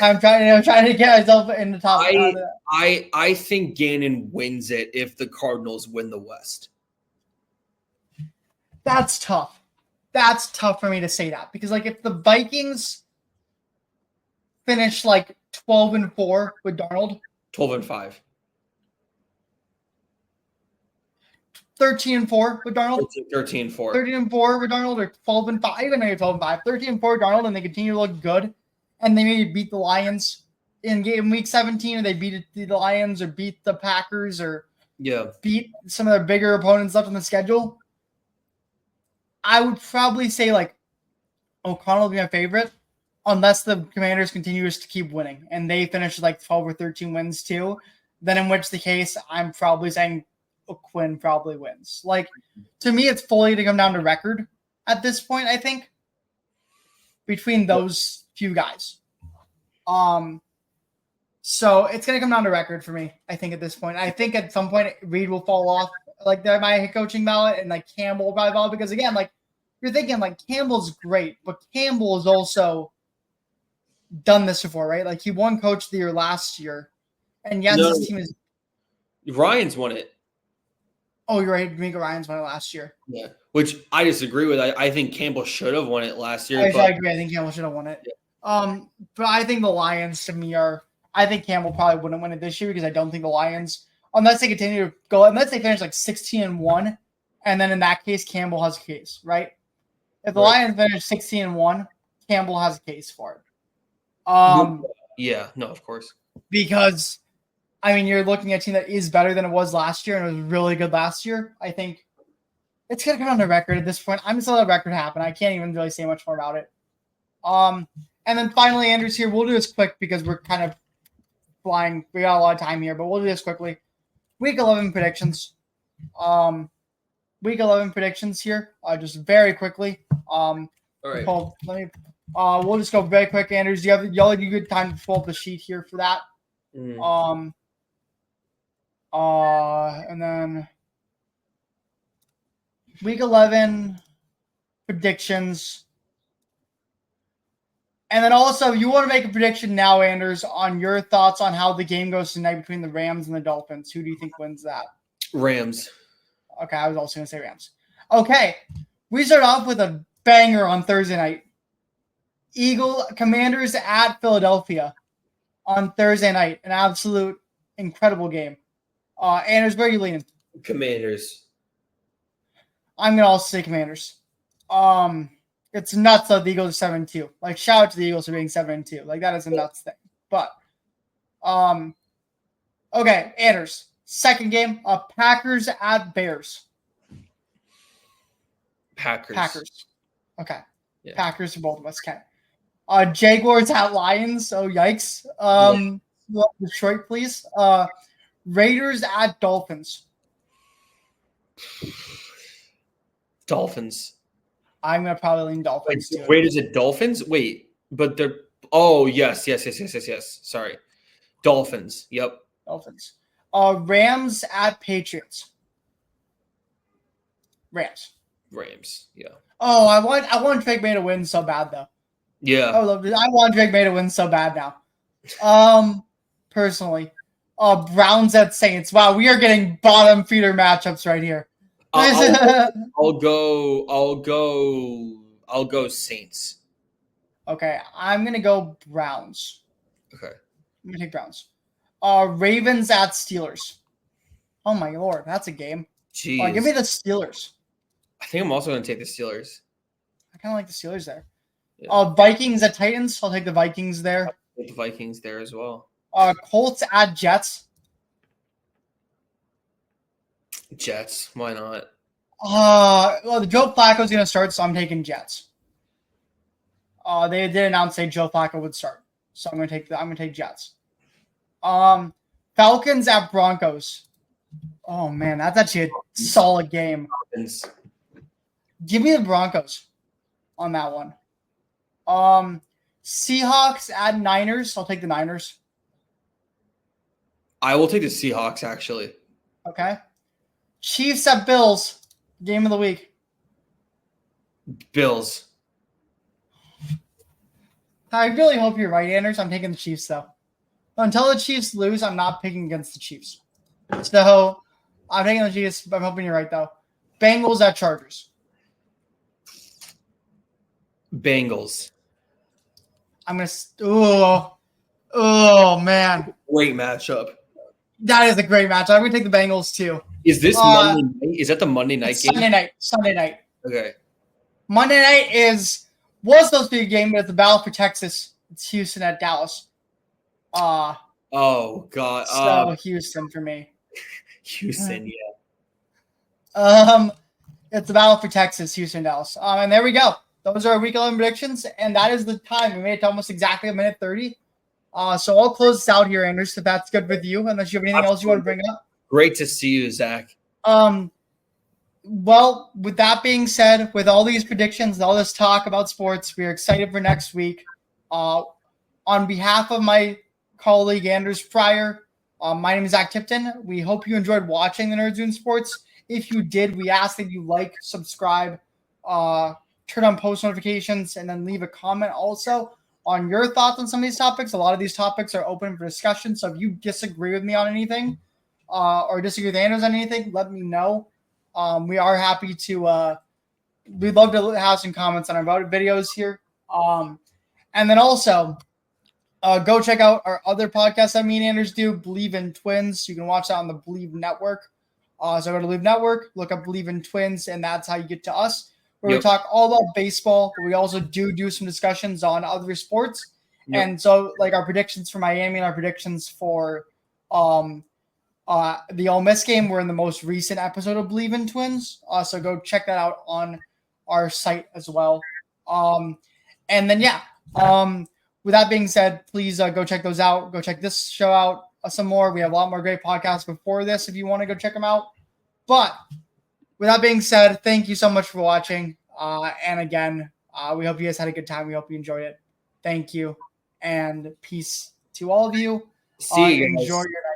I'm trying to get myself in the top 5. I think Gannon wins it if the Cardinals win the West. That's tough. That's tough for me to say that. Because like if the Vikings finish like 12-4 with Darnold. 12-5. 13-4 with Darnold. 13-4. 13-4 with Darnold, or 12-5. Even maybe 12-5. 13-4 with Darnold, and they continue to look good. And they maybe beat the Lions in week 17, or they beat the Lions, or beat the Packers, or beat some of their bigger opponents left on the schedule. I would probably say like O'Connell would be my favorite, unless the Commanders continue to keep winning and they finish like 12 or 13 wins too. Then in which the case, I'm probably saying Quinn probably wins. Like to me, it's fully to come down to record at this point. I think between those few guys, so it's gonna come down to record for me. I think at this point, I think at some point Reid will fall off like they're my head coaching ballot, and like Campbell probably ballot because again, like you're thinking like Campbell's great, but Campbell has also done this before, right? Like he won Coach of the Year last year, and yes, his team is. Ryan's won it. Oh, you're right. D'Amico Ryan's won it last year. Yeah, which I disagree with. I think Campbell should have won it last year. I agree. I think Campbell should have won it. Yeah. But I think the Lions to me are. I think Campbell probably wouldn't win it this year because I don't think the Lions, unless they continue to go, unless they finish like 16-1, and then in that case, Campbell has a case, right? If the Lions finish 16-1, Campbell has a case for it. Yeah, no, of course. Because, I mean, you're looking at a team that is better than it was last year, and it was really good last year. I think it's going to come on the record at this point. I'm just going to let the record happen. I can't even really say much more about it. And then finally, Andrew's here. We'll do this quick because we're kind of flying. We got a lot of time here, but we'll do this quickly. Week 11 predictions. Week 11 predictions here. Just very quickly. All right. We'll just go very quick, Andrews. Y'all have a good time to pull up the sheet here for that. And then week 11 predictions. And then also, you want to make a prediction now, Anders, on your thoughts on how the game goes tonight between the Rams and the Dolphins. Who do you think wins that? Rams. Okay, I was also going to say Rams. Okay, we start off with a banger on Thursday night. Commanders at Philadelphia on Thursday night. An absolute incredible game. Anders, where are you leaning? Commanders. I'm going to also say Commanders. It's nuts that the Eagles are 7-2. Like, shout out to the Eagles for being 7-2. Like, that is a nuts thing. But, okay, Anders. Second game, Packers at Bears. Packers. Okay. Yeah. Packers for both of us. Okay. Jaguars at Lions. Oh, yikes. Detroit, please. Raiders at Dolphins. Dolphins. I'm going to probably lean Dolphins, too. Raiders at Dolphins? Wait, but they're – oh, yes. Sorry. Dolphins. Yep. Dolphins. Rams at Patriots. Rams. Yeah. Oh, I want Drake May to win so bad though. Yeah. I want Drake May to win so bad now. Personally. Browns at Saints. Wow, we are getting bottom feeder matchups right here. I'll go Saints. Okay, I'm gonna go Browns. Okay. I'm gonna take Browns. Ravens at Steelers. Oh my lord, that's a game. Jeez. Give me the Steelers. I think I'm also going to take the Steelers. I kind of like the Steelers there. Yeah. Vikings at Titans. I'll take the Vikings there. I'll take the Vikings there as well. Colts at Jets. Jets. Why not? Well, the Joe Flacco's going to start, so I'm taking Jets. They did announce that Joe Flacco would start, so I'm going to take Jets. Falcons at Broncos. Oh man, that's actually a solid game. Falcons. Give me the Broncos on that one. Seahawks at Niners. I'll take the Niners. I will take the Seahawks, actually. Okay. Chiefs at Bills. Game of the week. Bills. I really hope you're right, Anders. I'm taking the Chiefs, though. Until the Chiefs lose, I'm not picking against the Chiefs. So, I'm taking the Chiefs. I'm hoping you're right, though. Bengals at Chargers. Bengals. I'm going to... Oh, man. Great matchup. That is a great match. I'm going to take the Bengals, too. Is this Monday night? Is that the Monday night game? Sunday night. Okay. Monday night was supposed to be a game, but it's the battle for Texas. It's Houston at Dallas. Oh, God. So Houston for me. Houston, yeah. It's the battle for Texas, Houston, Dallas. And there we go. Those are our week 11 predictions, and that is the time. We made it to almost exactly a minute 30. So I'll close this out here, Anders, if that's good with you, unless you have anything else you want to bring up. Great to see you, Zach. Well, with that being said, with all these predictions and all this talk about sports, we are excited for next week. On behalf of my colleague, Anders Pryor, my name is Zac Tipton. We hope you enjoyed watching the Nerds Doing Sports. If you did, we ask that you like, subscribe, turn on post notifications, and then leave a comment also on your thoughts on some of these topics. A lot of these topics are open for discussion. So if you disagree with me on anything or disagree with Anders on anything, let me know. We are happy to we'd love to have some comments on our videos here. And then also go check out our other podcast that me and Anders do, Bleav in Twins. You can watch that on the Bleav Network. So go to Bleav Network, look up Bleav in Twins, and that's how you get to us, where we talk all about baseball, but we also do some discussions on other sports. And so like our predictions for Miami and our predictions for the Ole Miss game were in the most recent episode of Bleav in Twins. So go check that out on our site as well. And then, with that being said, please go check those out. Go check this show out some more. We have a lot more great podcasts before this if you want to go check them out. But with that being said, thank you so much for watching. And again, we hope you guys had a good time. We hope you enjoyed it. Thank you. And peace to all of you. See you guys. Enjoy your night.